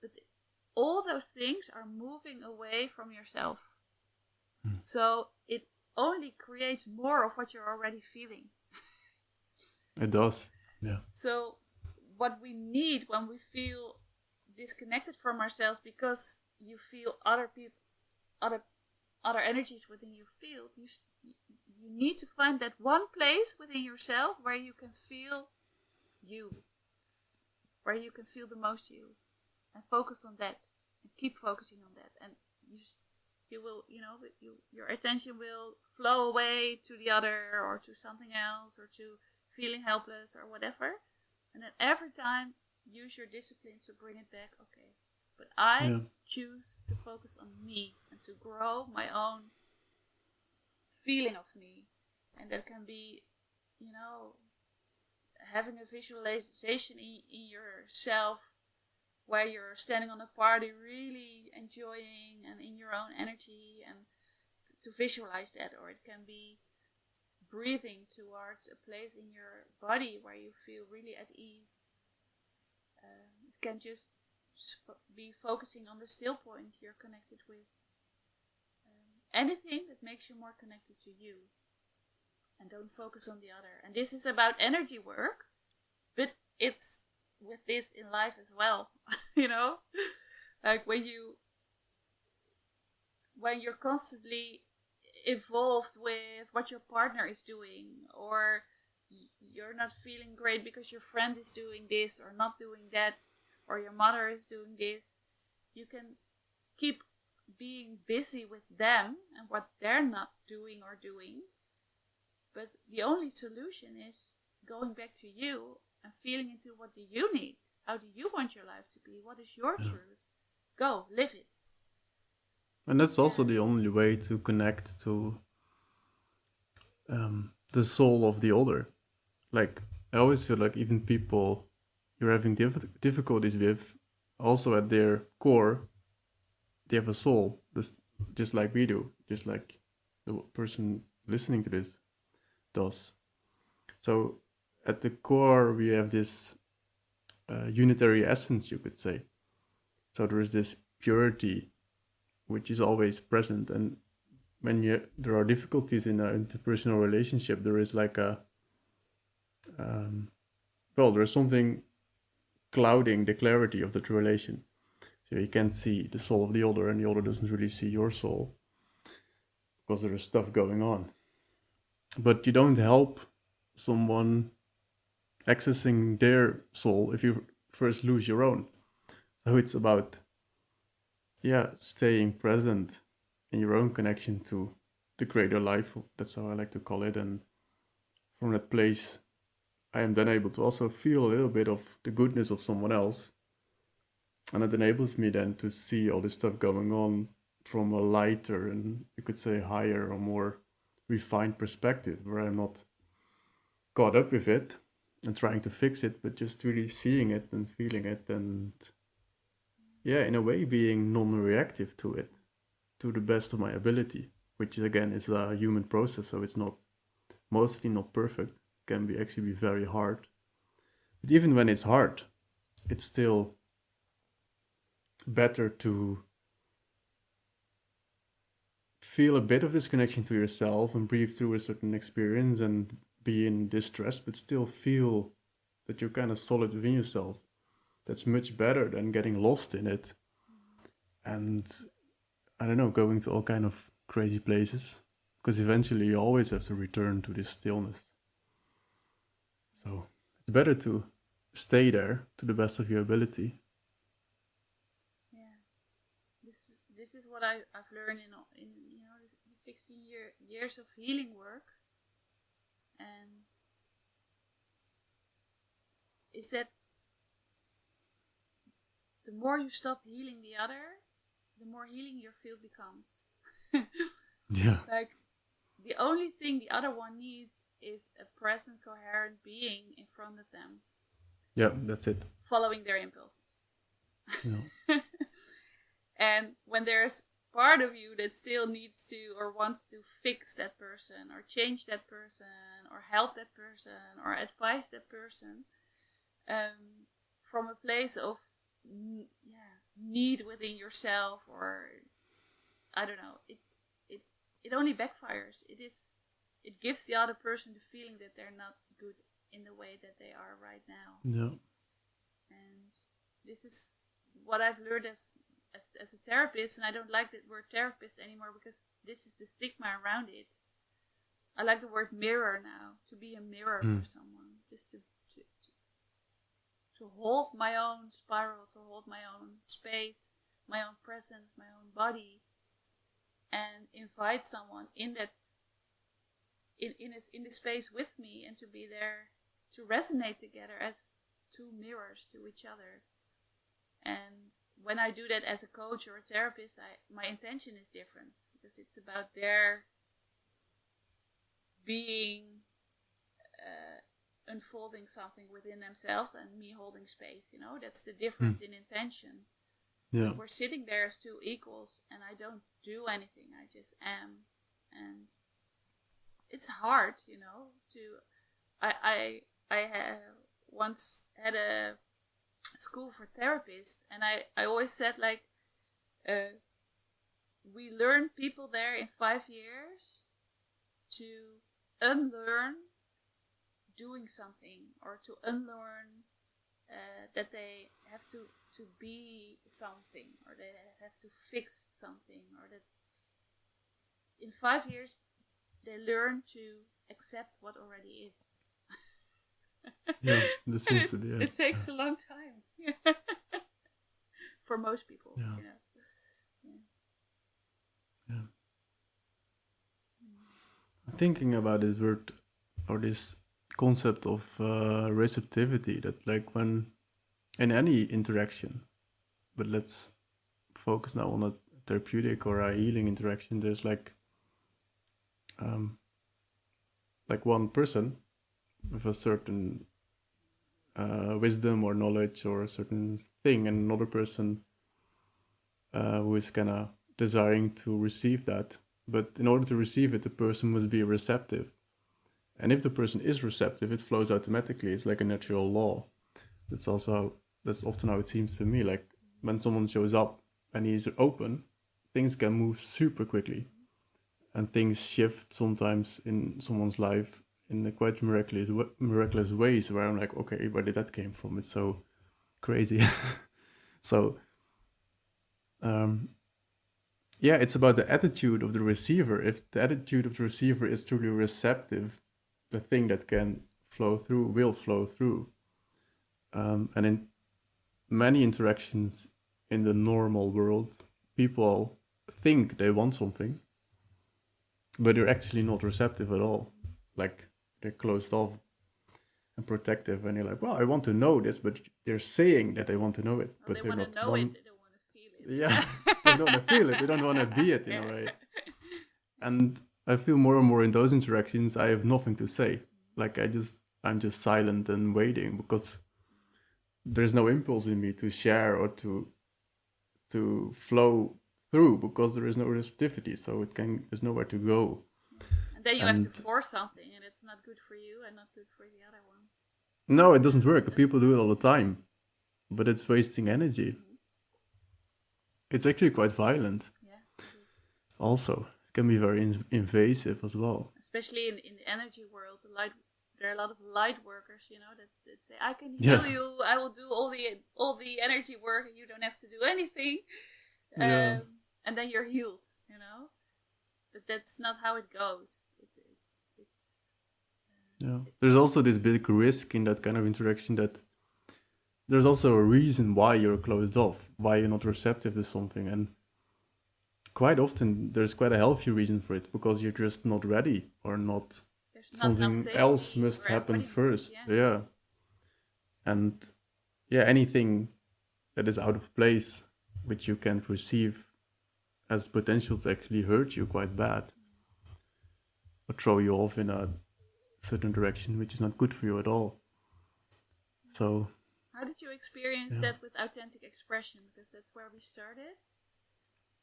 but all those things are moving away from yourself. So it only creates more of what you're already feeling. It does, yeah. So what we need when we feel disconnected from ourselves because you feel other people, other energies within your field, you need to find that one place within yourself where you can feel you, where you can feel the most you, and focus on that, and keep focusing on that, and you will, your attention will flow away to the other, or to something else, or to feeling helpless, or whatever, and then every time use your discipline to bring it back. Okay, but I choose to focus on me and to grow my own feeling of me, and that can be, having a visualization in yourself where you're standing on a party really enjoying and in your own energy, and to visualize that. Or it can be breathing towards a place in your body where you feel really at ease. It can just be focusing on the still point you're connected with. Anything that makes you more connected to you. And don't focus on the other. And this is about energy work, but it's with this in life as well. Like when you're constantly involved with what your partner is doing, or you're not feeling great because your friend is doing this or not doing that, or your mother is doing this, you can keep being busy with them and what they're not doing or doing. But the only solution is going back to you and feeling into what do you need? How do you want your life to be? What is your truth? Go, live it. And that's also the only way to connect to the soul of the other. Like, I always feel like even people you're having difficulties with, also at their core, they have a soul, just like we do, just like the person listening to this does. So at the core, we have this unitary essence, you could say. So there is this purity, which is always present. And when there are difficulties in an interpersonal relationship, there is like there's something clouding the clarity of the relation. So you can't see the soul of the other, and the other doesn't really see your soul because there is stuff going on. But you don't help someone accessing their soul if you first lose your own. So it's about staying present in your own connection to the greater life. That's how I like to call it. And from that place, I am then able to also feel a little bit of the goodness of someone else. And it enables me then to see all this stuff going on from a lighter and, you could say, higher or more refined perspective, where I'm not caught up with it and trying to fix it, but just really seeing it and feeling it, and in a way being non-reactive to it, to the best of my ability, which again is a human process, so it's mostly not perfect. It can actually be very hard. But even when it's hard, it's still better to feel a bit of this connection to yourself and breathe through a certain experience and be in distress, but still feel that you're kind of solid within yourself. That's much better than getting lost in it and, I don't know, going to all kind of crazy places, because eventually you always have to return to this stillness. So it's better to stay there to the best of your ability. Yeah, this is what I've learned in the 16 years of healing work, and is that the more you stop healing the other, the more healing your field becomes. Yeah. Like, the only thing the other one needs is a present, coherent being in front of them. Yeah, that's it. Following their impulses. Yeah. And when there's part of you that still needs to or wants to fix that person or change that person or help that person or advise that person, from a place of need within yourself, or I don't know, it only backfires. It gives the other person the feeling that they're not good in the way that they are right now. Yeah. And this is what I've learned as a therapist, and I don't like the word therapist anymore because this is the stigma around it. I like the word mirror now, to be a mirror for someone, just to hold my own spiral, to hold my own space, my own presence, my own body, and invite someone in that in the space with me, and to be there to resonate together as two mirrors to each other. And when I do that as a coach or a therapist, my intention is different, because it's about their being unfolding something within themselves and me holding space. That's the difference in intention. Yeah. We're sitting there as two equals, and I don't do anything. I just am, and it's hard, to. I once had a school for therapists, and I always said like, we learn people there in 5 years to unlearn doing something, or to unlearn that they have to be something, or they have to fix something, or that in 5 years they learn to accept what already is. Yeah, this And seems to be it takes a long time for most people. Yeah. You know. Yeah. I'm thinking about this word or this concept of receptivity, that like when in any interaction, but let's focus now on a therapeutic or a healing interaction, there's like one person with a certain wisdom or knowledge or a certain thing, and another person who is kind of desiring to receive that. But in order to receive it, the person must be receptive. And if the person is receptive, it flows automatically. It's like a natural law. That's often how it seems to me. Like when someone shows up and he's open, things can move super quickly. And things shift sometimes in someone's life in a quite miraculous ways, where I'm like, okay, where did that came from? It's so crazy. So yeah, it's about the attitude of the receiver. If the attitude of the receiver is truly receptive, the thing that can flow through will flow through. And in many interactions in the normal world, people think they want something, but they're actually not receptive at all. Like they're closed off and protective, and you're like, well, I want to know this, but they're saying that they want to know it, Well, but they they're want to not know it. They don't want to feel it. Yeah, they don't want to feel it. They don't want to be it in a way. And I feel more and more in those interactions, I have nothing to say. Like I'm just silent and waiting, because there's no impulse in me to share or to flow through, because there is no receptivity. So there's nowhere to go. And then you have to force something, and it's not good for you and not good for the other one. No, it doesn't work. People do it all the time, but it's wasting energy. It's actually quite violent. Yeah, it is. Also, it can be very invasive as well. Especially in the energy world, there are a lot of light workers, that say, I can heal you, I will do all the energy work, and you don't have to do anything. Yeah. And then you're healed, But that's not how it goes. Yeah. There's also this big risk in that kind of interaction, that there's also a reason why you're closed off, why you're not receptive to something. And quite often there's quite a healthy reason for it, because you're just not ready, or not something else must happen first. Yeah. And yeah, anything that is out of place, which you can't receive, has potential to actually hurt you quite bad, or throw you off in a certain direction which is not good for you at all. So how did you experience that with authentic expression? Because that's where we started.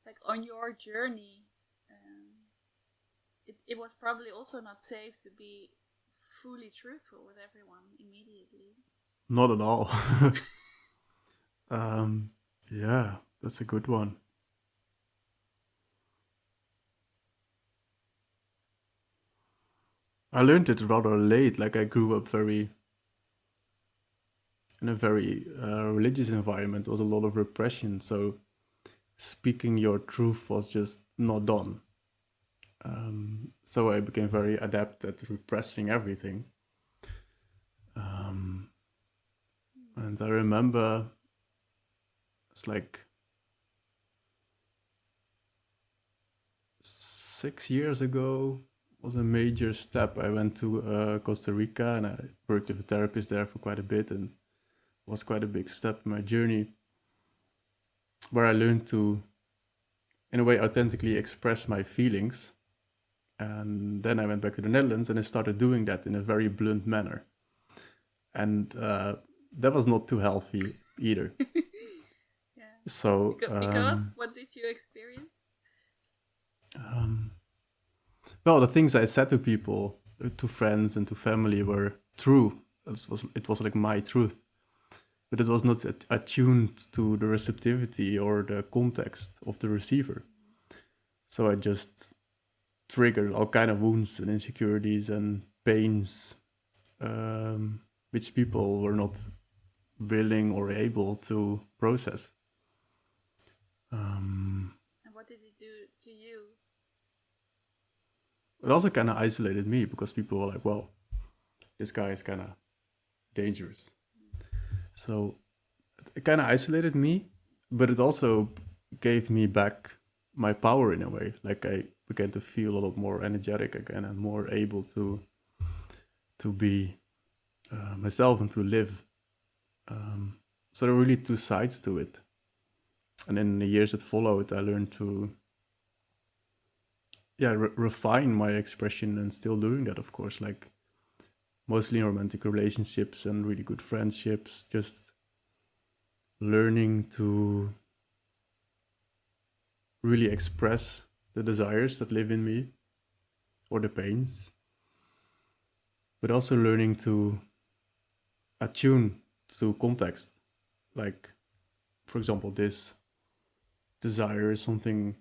Like on your journey, it was probably also not safe to be fully truthful with everyone immediately. Not at all. Yeah, that's a good one. I learned it rather late. Like I grew up in a very religious environment. There was a lot of repression, so speaking your truth was just not done. So I became very adept at repressing everything. And I remember it's like 6 years ago was a major step. I went to Costa Rica, and I worked with a therapist there for quite a bit, and it was quite a big step in my journey, where I learned to, in a way, authentically express my feelings. And then I went back to the Netherlands, and I started doing that in a very blunt manner. And that was not too healthy either. Yeah. So because what did you experience? Well, the things I said to people, to friends and to family, were true. It was like my truth. but it was not attuned to the receptivity or the context of the receiver. So I just triggered all kind of wounds and insecurities and pains, which people were not willing or able to process. And what did it do to you? It also kind of isolated me because people were like, well, this guy is kind of dangerous. So it kind of isolated me, but it also gave me back my power in a way. Like I began to feel a lot more energetic again and more able to be myself and to live. So there were really two sides to it. And in the years that followed, I learned to refine my expression, and still doing that, of course, like mostly in romantic relationships and really good friendships, just learning to really express the desires that live in me or the pains, but also learning to attune to context. Like, for example, this desire is something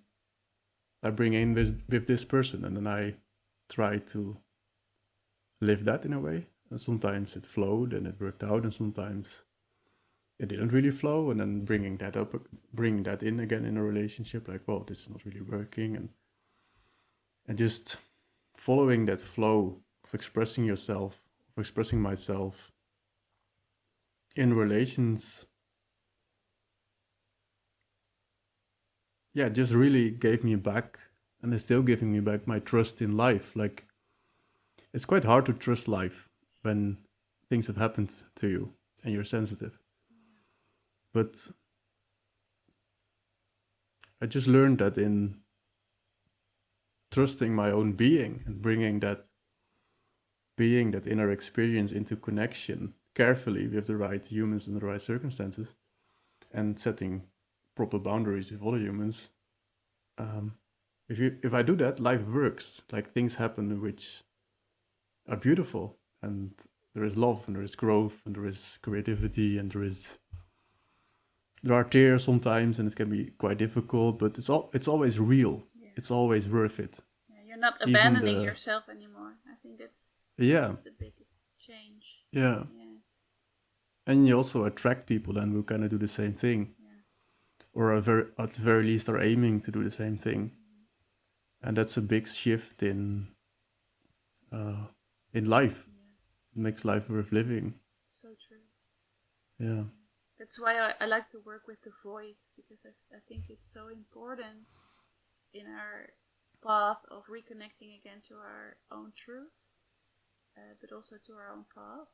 I bring in with this person, and then I try to live that in a way. And sometimes it flowed and it worked out, and sometimes it didn't really flow. And then bringing that in again in a relationship, like, well, this is not really working, and just following that flow of expressing yourself, of expressing myself in relations. Yeah, just really gave me back, and is still giving me back, my trust in life. Like, it's quite hard to trust life when things have happened to you and you're sensitive. But I just learned that in trusting my own being and bringing that being, that inner experience, into connection carefully with the right humans and the right circumstances, and setting proper boundaries with other humans. If I do that, life works. Like, things happen which are beautiful, and there is love, and there is growth, and there is creativity, and there are tears sometimes, and it can be quite difficult, but it's always real. Yeah. It's always worth it. Yeah, you're not abandoning yourself anymore. I think that's the big change. Yeah. And you also attract people then who kind of do the same thing, or at the very least are aiming to do the same thing. And that's a big shift in life. It makes life worth living. So true. Yeah. That's why I like to work with the voice, because I think it's so important in our path of reconnecting again to our own truth, but also to our own path,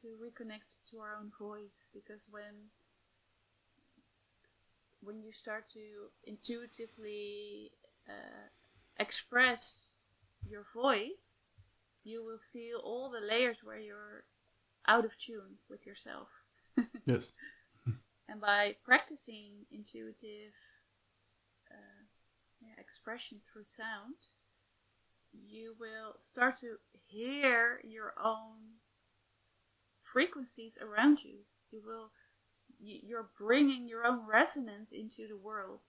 to reconnect to our own voice. Because when you start to intuitively express your voice, you will feel all the layers where you're out of tune with yourself. Yes. And by practicing intuitive expression through sound, you will start to hear your own frequencies around you. You're bringing your own resonance into the world,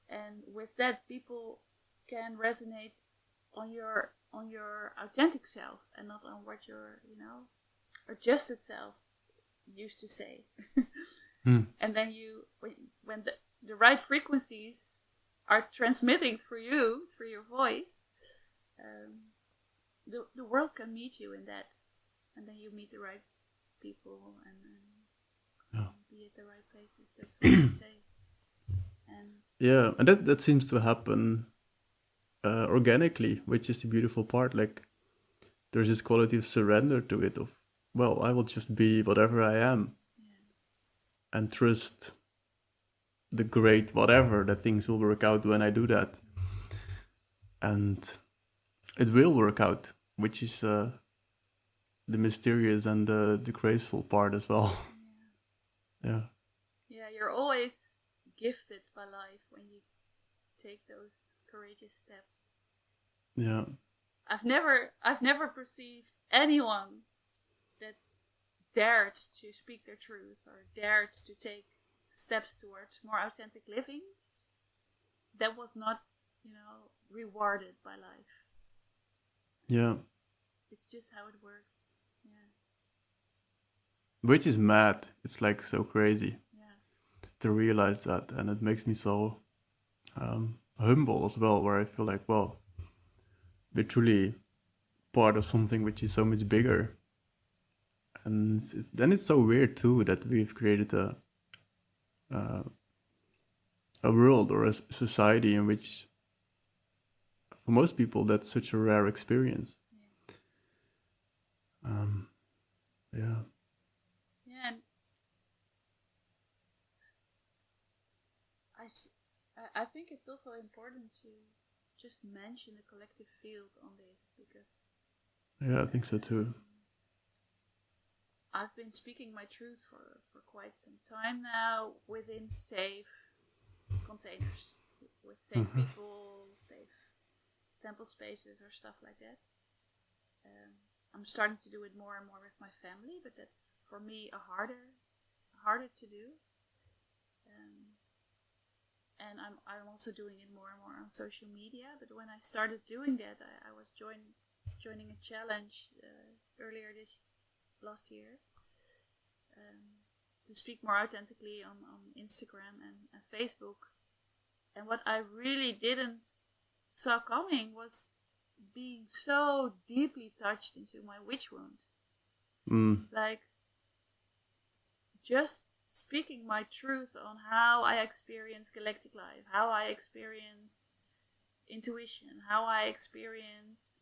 and with that, people can resonate on your authentic self, and not on what your adjusted self used to say. And then when the right frequencies are transmitting through your voice, the world can meet you in that, and then you meet the right people and be at the right places. That's what I say. And that seems to happen organically, which is the beautiful part. Like, there's this quality of surrender to it, of, well, I will just be whatever I am, and trust the great whatever, that things will work out when I do that. And it will work out, which is the mysterious and the graceful part as well. Yeah, you're always gifted by life when you take those courageous steps. Yeah. I've never perceived anyone that dared to speak their truth or dared to take steps towards more authentic living, that was not, rewarded by life. Yeah. It's just how it works. Yeah. Which is mad. It's like so crazy Yeah. to realize that, and it makes me so humble as well, where I feel like, well, we're truly part of something which is so much bigger. And then it's so weird too that we've created a world or a society in which, for most people, that's such a rare experience. Yeah. Yeah, and I think it's also important to just mention the collective field on this, because Yeah, I think so too. I've been speaking my truth for quite some time now within safe containers, with safe people, safe temple spaces or stuff like that. I'm starting to do it more and more with my family, but that's for me harder to do. And I'm also doing it more and more on social media. But when I started doing that, I was joining a challenge earlier last year, to speak more authentically on Instagram and Facebook. And what I really didn't saw coming was being so deeply touched into my witch wound. Like, just speaking my truth on how I experience galactic life, how I experience intuition, how I experience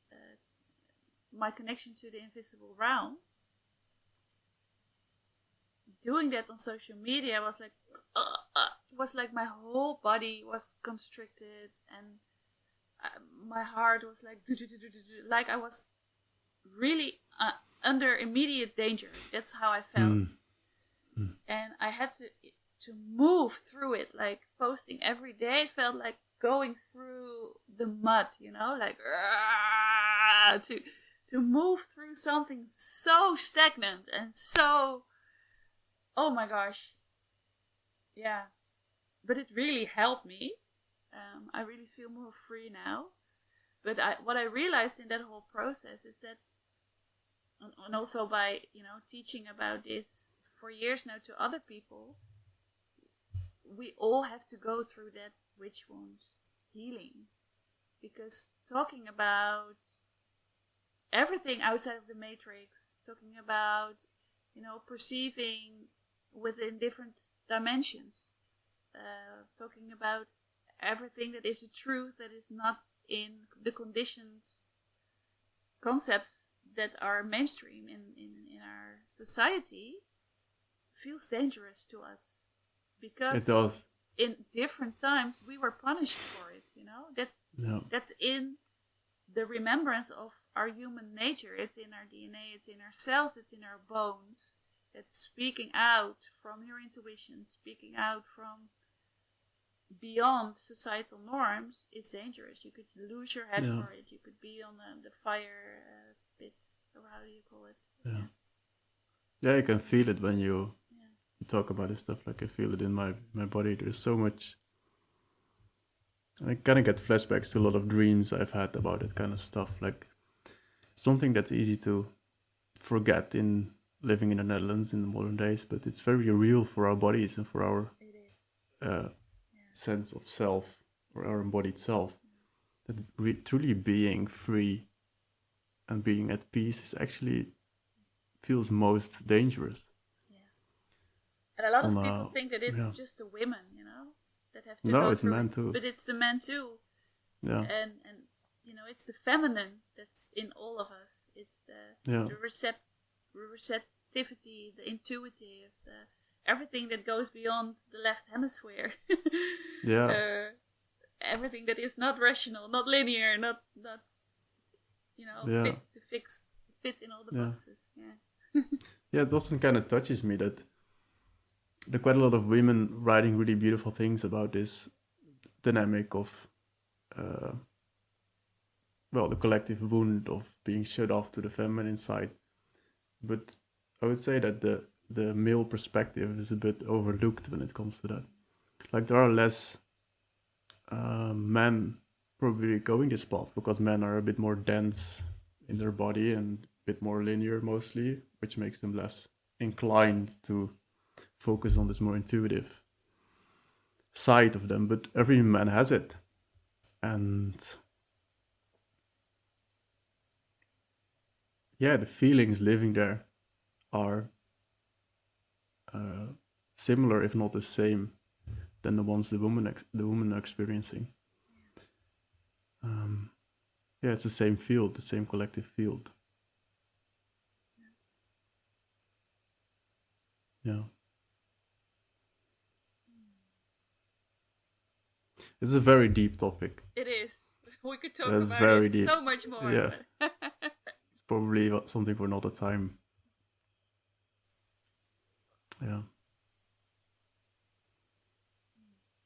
my connection to the invisible realm. Doing that on social media was like my whole body was constricted, and my heart was like I was really under immediate danger. That's how I felt. And I had to move through it, like posting every day. It felt like going through the mud, like to move through something so stagnant and so, oh my gosh, yeah. But it really helped me. I really feel more free now. But what I realized in that whole process is that, and also by teaching about this for years now to other people, we all have to go through that witch wound healing, because talking about everything outside of the matrix, talking about perceiving within different dimensions, talking about everything that is the truth, that is not in the conditions, concepts that are mainstream in our society, feels dangerous to us, because it does. In different times we were punished for it. That's in the remembrance of our human nature. It's in our DNA, it's in our cells, it's in our bones. That speaking out from your intuition, speaking out from beyond societal norms is dangerous. You could lose your head for it. You could be on the fire pit, or how do you call it? Yeah, you can feel it when you talk about this stuff. Like, I feel it in my body. There's so much. I kind of get flashbacks to a lot of dreams I've had about that kind of stuff. Like, something that's easy to forget in living in the Netherlands in the modern days, but it's very real for our bodies and for our sense of self, or our embodied self. That truly being free and being at peace is actually feels most dangerous. And a lot of people think that it's just the women, that have to go through it's men too. But it's the men too. Yeah. And it's the feminine that's in all of us. It's the receptivity, the intuitive, everything that goes beyond the left hemisphere. Everything that is not rational, not linear, not fit in all the boxes. It often kind of touches me that there are quite a lot of women writing really beautiful things about this dynamic of the collective wound of being shut off to the feminine side. But I would say that the male perspective is a bit overlooked when it comes to that. Like there are less men probably going this path because men are a bit more dense in their body and a bit more linear mostly, which makes them less inclined to focus on this more intuitive side of them. But every man has it, and yeah, the feelings living there are similar, if not the same, than the ones the women are experiencing. Yeah, it's the same field, the same collective field. Yeah, it's a very deep topic. It is. We could talk That's about very it deep. so much more. Yeah, But it's probably something for another time. Yeah,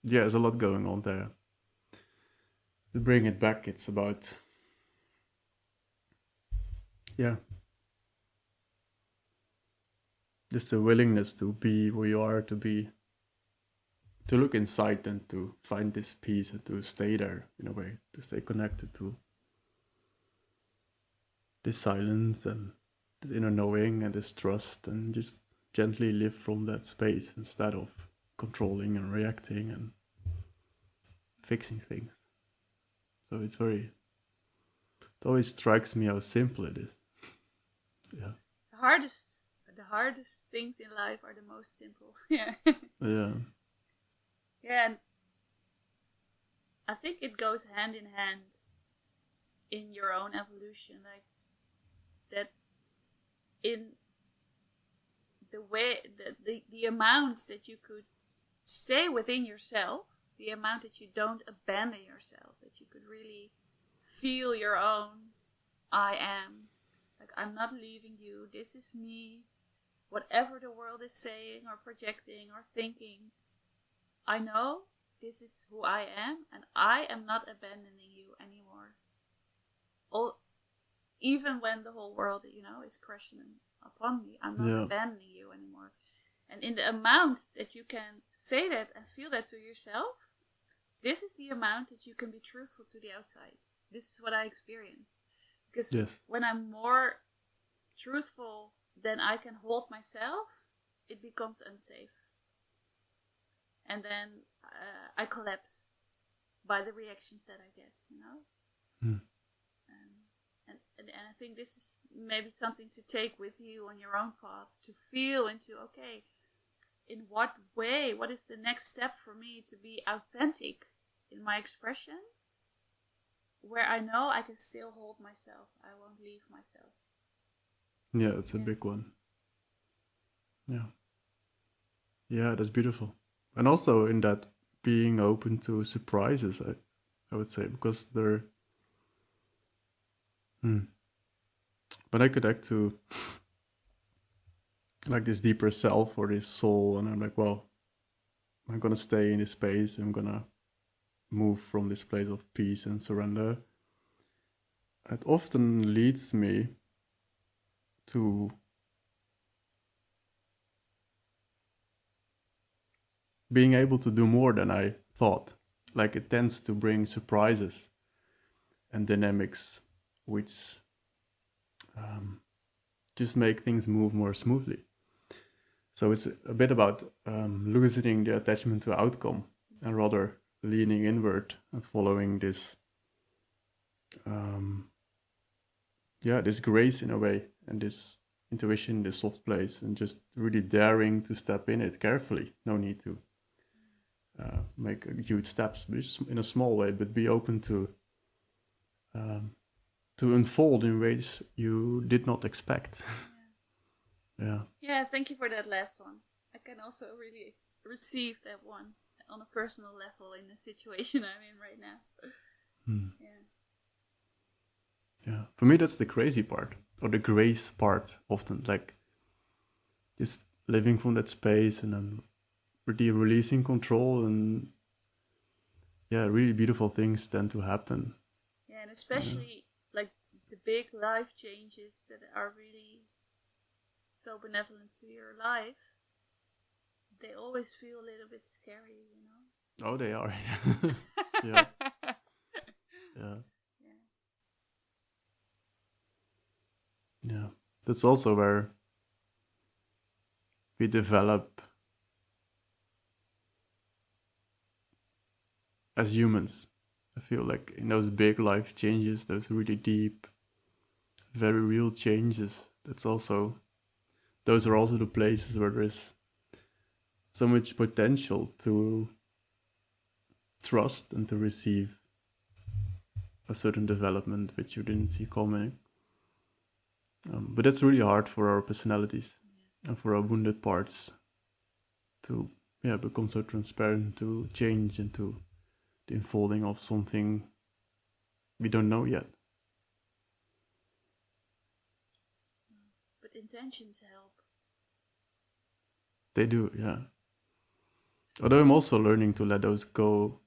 yeah, there's a lot going on there. To bring it back, it's about yeah, just the willingness to be who you are, to look inside and to find this peace and to stay there in a way, to stay connected to this silence and this inner knowing and this trust, and just gently live from that space instead of controlling and reacting and fixing things. So it always strikes me how simple it is. Yeah. the hardest things in life are the most simple. Yeah. Yeah. Yeah, and I think it goes hand in hand in your own evolution, like that in the way the amount that you could stay within yourself, the amount that you don't abandon yourself, that you could really feel your own I am. Like, I'm not leaving you, this is me. Whatever the world is saying or projecting or thinking, I know this is who I am, and I am not abandoning you anymore. All, even when the whole world, is crashing upon me, I'm not Yeah. abandoning you anymore. And in the amount that you can say that and feel that to yourself, this is the amount that you can be truthful to the outside. This is what I experienced. Because Yes. when I'm more truthful than I can hold myself, it becomes unsafe. And then I collapse by the reactions that I get, Hmm. And I think this is maybe something to take with you on your own path, to feel into, okay, in what way, what is the next step for me to be authentic in my expression, where I know I can still hold myself, I won't leave myself. Yeah, it's a big one. Yeah. Yeah, that's beautiful. And also in that being open to surprises, I would say, because they're when I connect to like this deeper self or this soul, and I'm like, well, I'm gonna stay in this space, I'm gonna move from this place of peace and surrender. It often leads me to being able to do more than I thought. Like it tends to bring surprises and dynamics which just make things move more smoothly. So it's a bit about loosening the attachment to outcome and rather leaning inward and following this, this grace in a way, and this intuition, this soft place, and just really daring to step in it carefully. No need to make huge steps, but just in a small way, but be open to unfold in ways you did not expect. Yeah. Yeah, thank you for that last one. I can also really receive that one on a personal level in the situation I'm in right now. Yeah. Yeah. For me, that's the crazy part, or the grace part often, like just living from that space and then really releasing control, and yeah, really beautiful things tend to happen. Yeah, and especially like the big life changes that are really so benevolent to your life, they always feel a little bit scary, you know? Oh, they are. Yeah. Yeah. Yeah. That's also where we develop as humans. I feel like in those big life changes, those really deep, very real changes, those are also the places where there is so much potential to trust and to receive a certain development which you didn't see coming. But that's really hard for our personalities and for our wounded parts to become so transparent, to change into the unfolding of something we don't know yet. But intentions help. They do, yeah. Although I'm also learning to let those go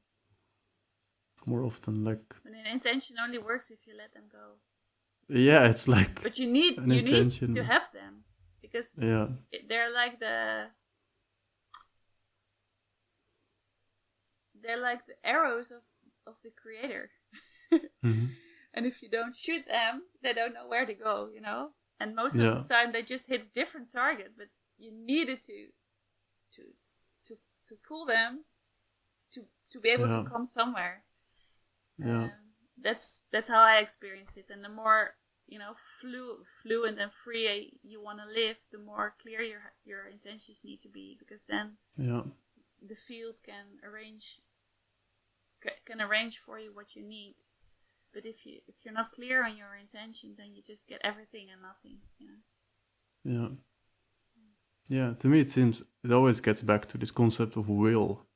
more often, like. But an intention only works if you let them go. Yeah, it's like. But you need to have them, because they're like the arrows of the creator. Mm-hmm. And if you don't shoot them, they don't know where to go, you know. And most of the time, they just hit a different target. But you needed to pull them to be able to come somewhere. Yeah. That's how I experienced it. And the more, you know, fluent and free you want to live, the more clear your intentions need to be, because then the field can arrange for you what you need. But if you're not clear on your intentions, then you just get everything and nothing, you know. Yeah, to me it always gets back to this concept of will.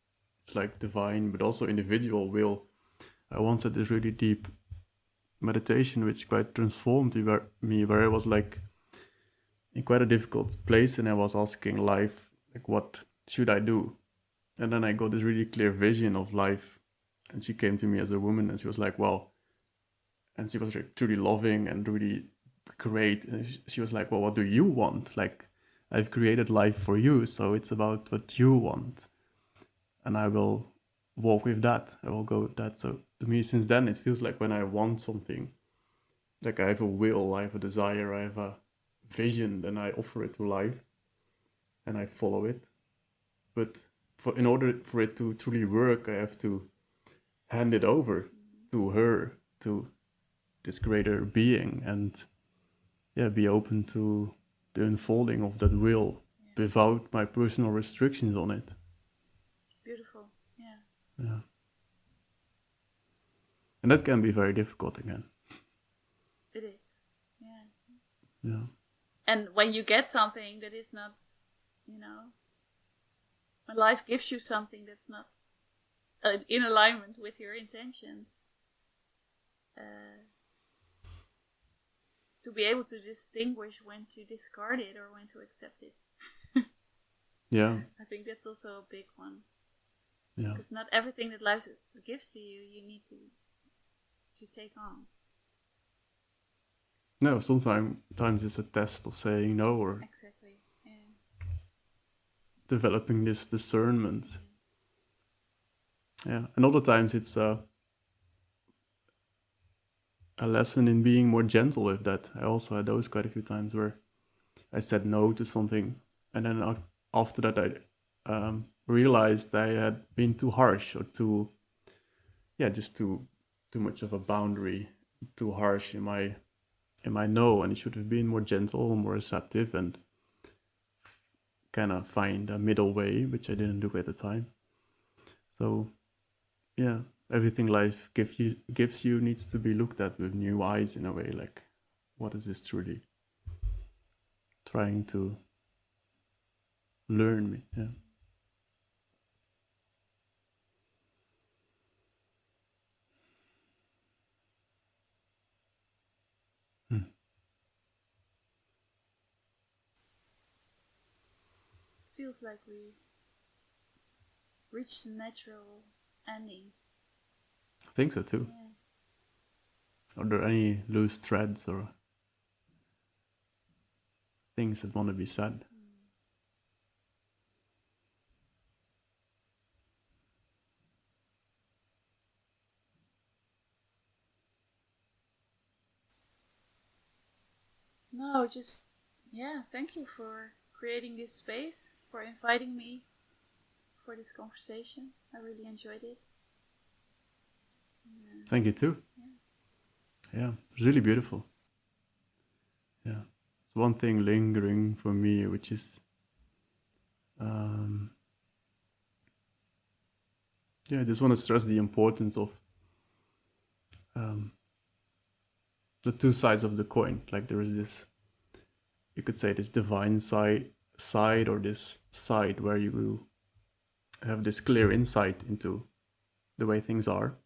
It's like divine, but also individual will. I once had this really deep meditation which quite transformed me, where I was like in quite a difficult place and I was asking life, like, what should I do? And then I got this really clear vision of life. And she came to me as a woman and she was like, well, and she was like truly loving and really great. And she was like, well, what do you want? Like, I've created life for you, so it's about what you want. And I will walk with that. I will go with that. So to me, since then, it feels like when I want something, like I have a will, I have a desire, I have a vision, then I offer it to life and I follow it. But in order for it to truly work, I have to hand it over to her, to this greater being, and be open to the unfolding of that will without my personal restrictions on it. Beautiful. Yeah. And that can be very difficult again. It is. Yeah. And when you get something that is not, you know, when life gives you something that's not in alignment with your intentions, to be able to distinguish when to discard it or when to accept it. Yeah. I think that's also a big one. Yeah. Because not everything that life gives to you, you need to take on. No, sometimes it's a test of saying no, or exactly. developing this discernment. Yeah. And other times it's a lesson in being more gentle with that. I also had those quite a few times where I said no to something, and then after that I realized I had been too harsh, or just too much of a boundary, too harsh in my no, and it should have been more gentle, more receptive, and kind of find a middle way, which I didn't do at the time. So yeah, everything life gives you needs to be looked at with new eyes, in a way, like, what is this truly trying to learn me? Feels like we reached the natural ending. I think so too. Are there any loose threads or? things that want to be said. No, just, yeah, thank you for creating this space, for inviting me for this conversation. I really enjoyed it. Thank you too. Yeah, it's really beautiful. Yeah, it's one thing lingering for me, which is, yeah, I just want to stress the importance of the two sides of the coin. Like there is this, you could say, this divine side or this side where you have this clear insight into the way things are,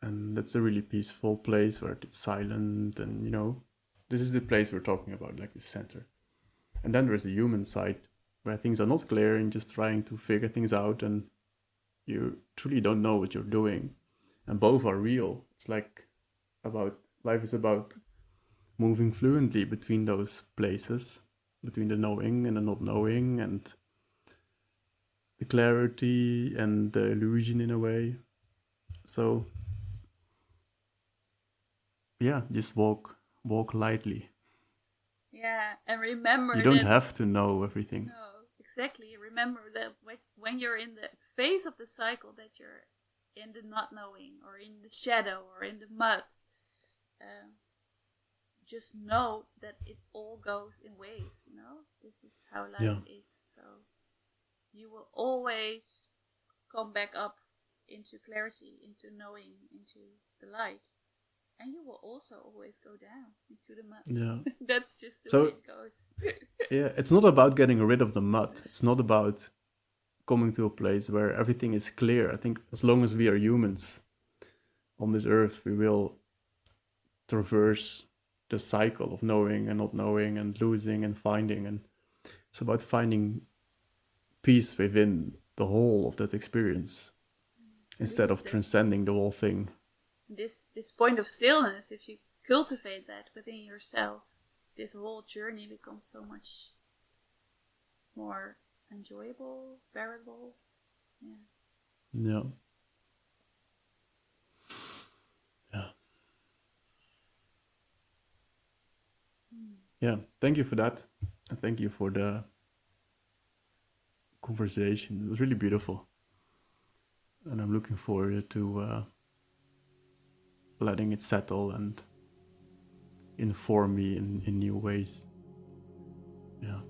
and that's a really peaceful place where it's silent, and this is the place we're talking about, like the center. And then there's the human side where things are not clear and just trying to figure things out, and you truly don't know what you're doing, and both are real. It's like about life is about moving fluently between those places, between the knowing and the not knowing, and the clarity and the illusion in a way. So yeah, just walk lightly. Yeah, and remember You don't that. have to know everything. No, exactly. Remember that when you're in the phase of the cycle, that you're in the not knowing, or in the shadow, or in the mud, just know that it all goes in waves. This is how life is. So you will always come back up into clarity, into knowing, into the light. And you will also always go down into the mud. Yeah. That's just the So, way it goes. Yeah, it's not about getting rid of the mud. It's not about coming to a place where everything is clear. I think as long as we are humans on this earth, we will traverse the cycle of knowing and not knowing and losing and finding. And it's about finding peace within the whole of that experience instead of transcending the whole thing. This point of stillness, if you cultivate that within yourself, this whole journey becomes so much more enjoyable, bearable. Yeah. Yeah, thank you for that. And thank you for the conversation. It was really beautiful. And I'm looking forward to letting it settle and inform me in new ways. Yeah.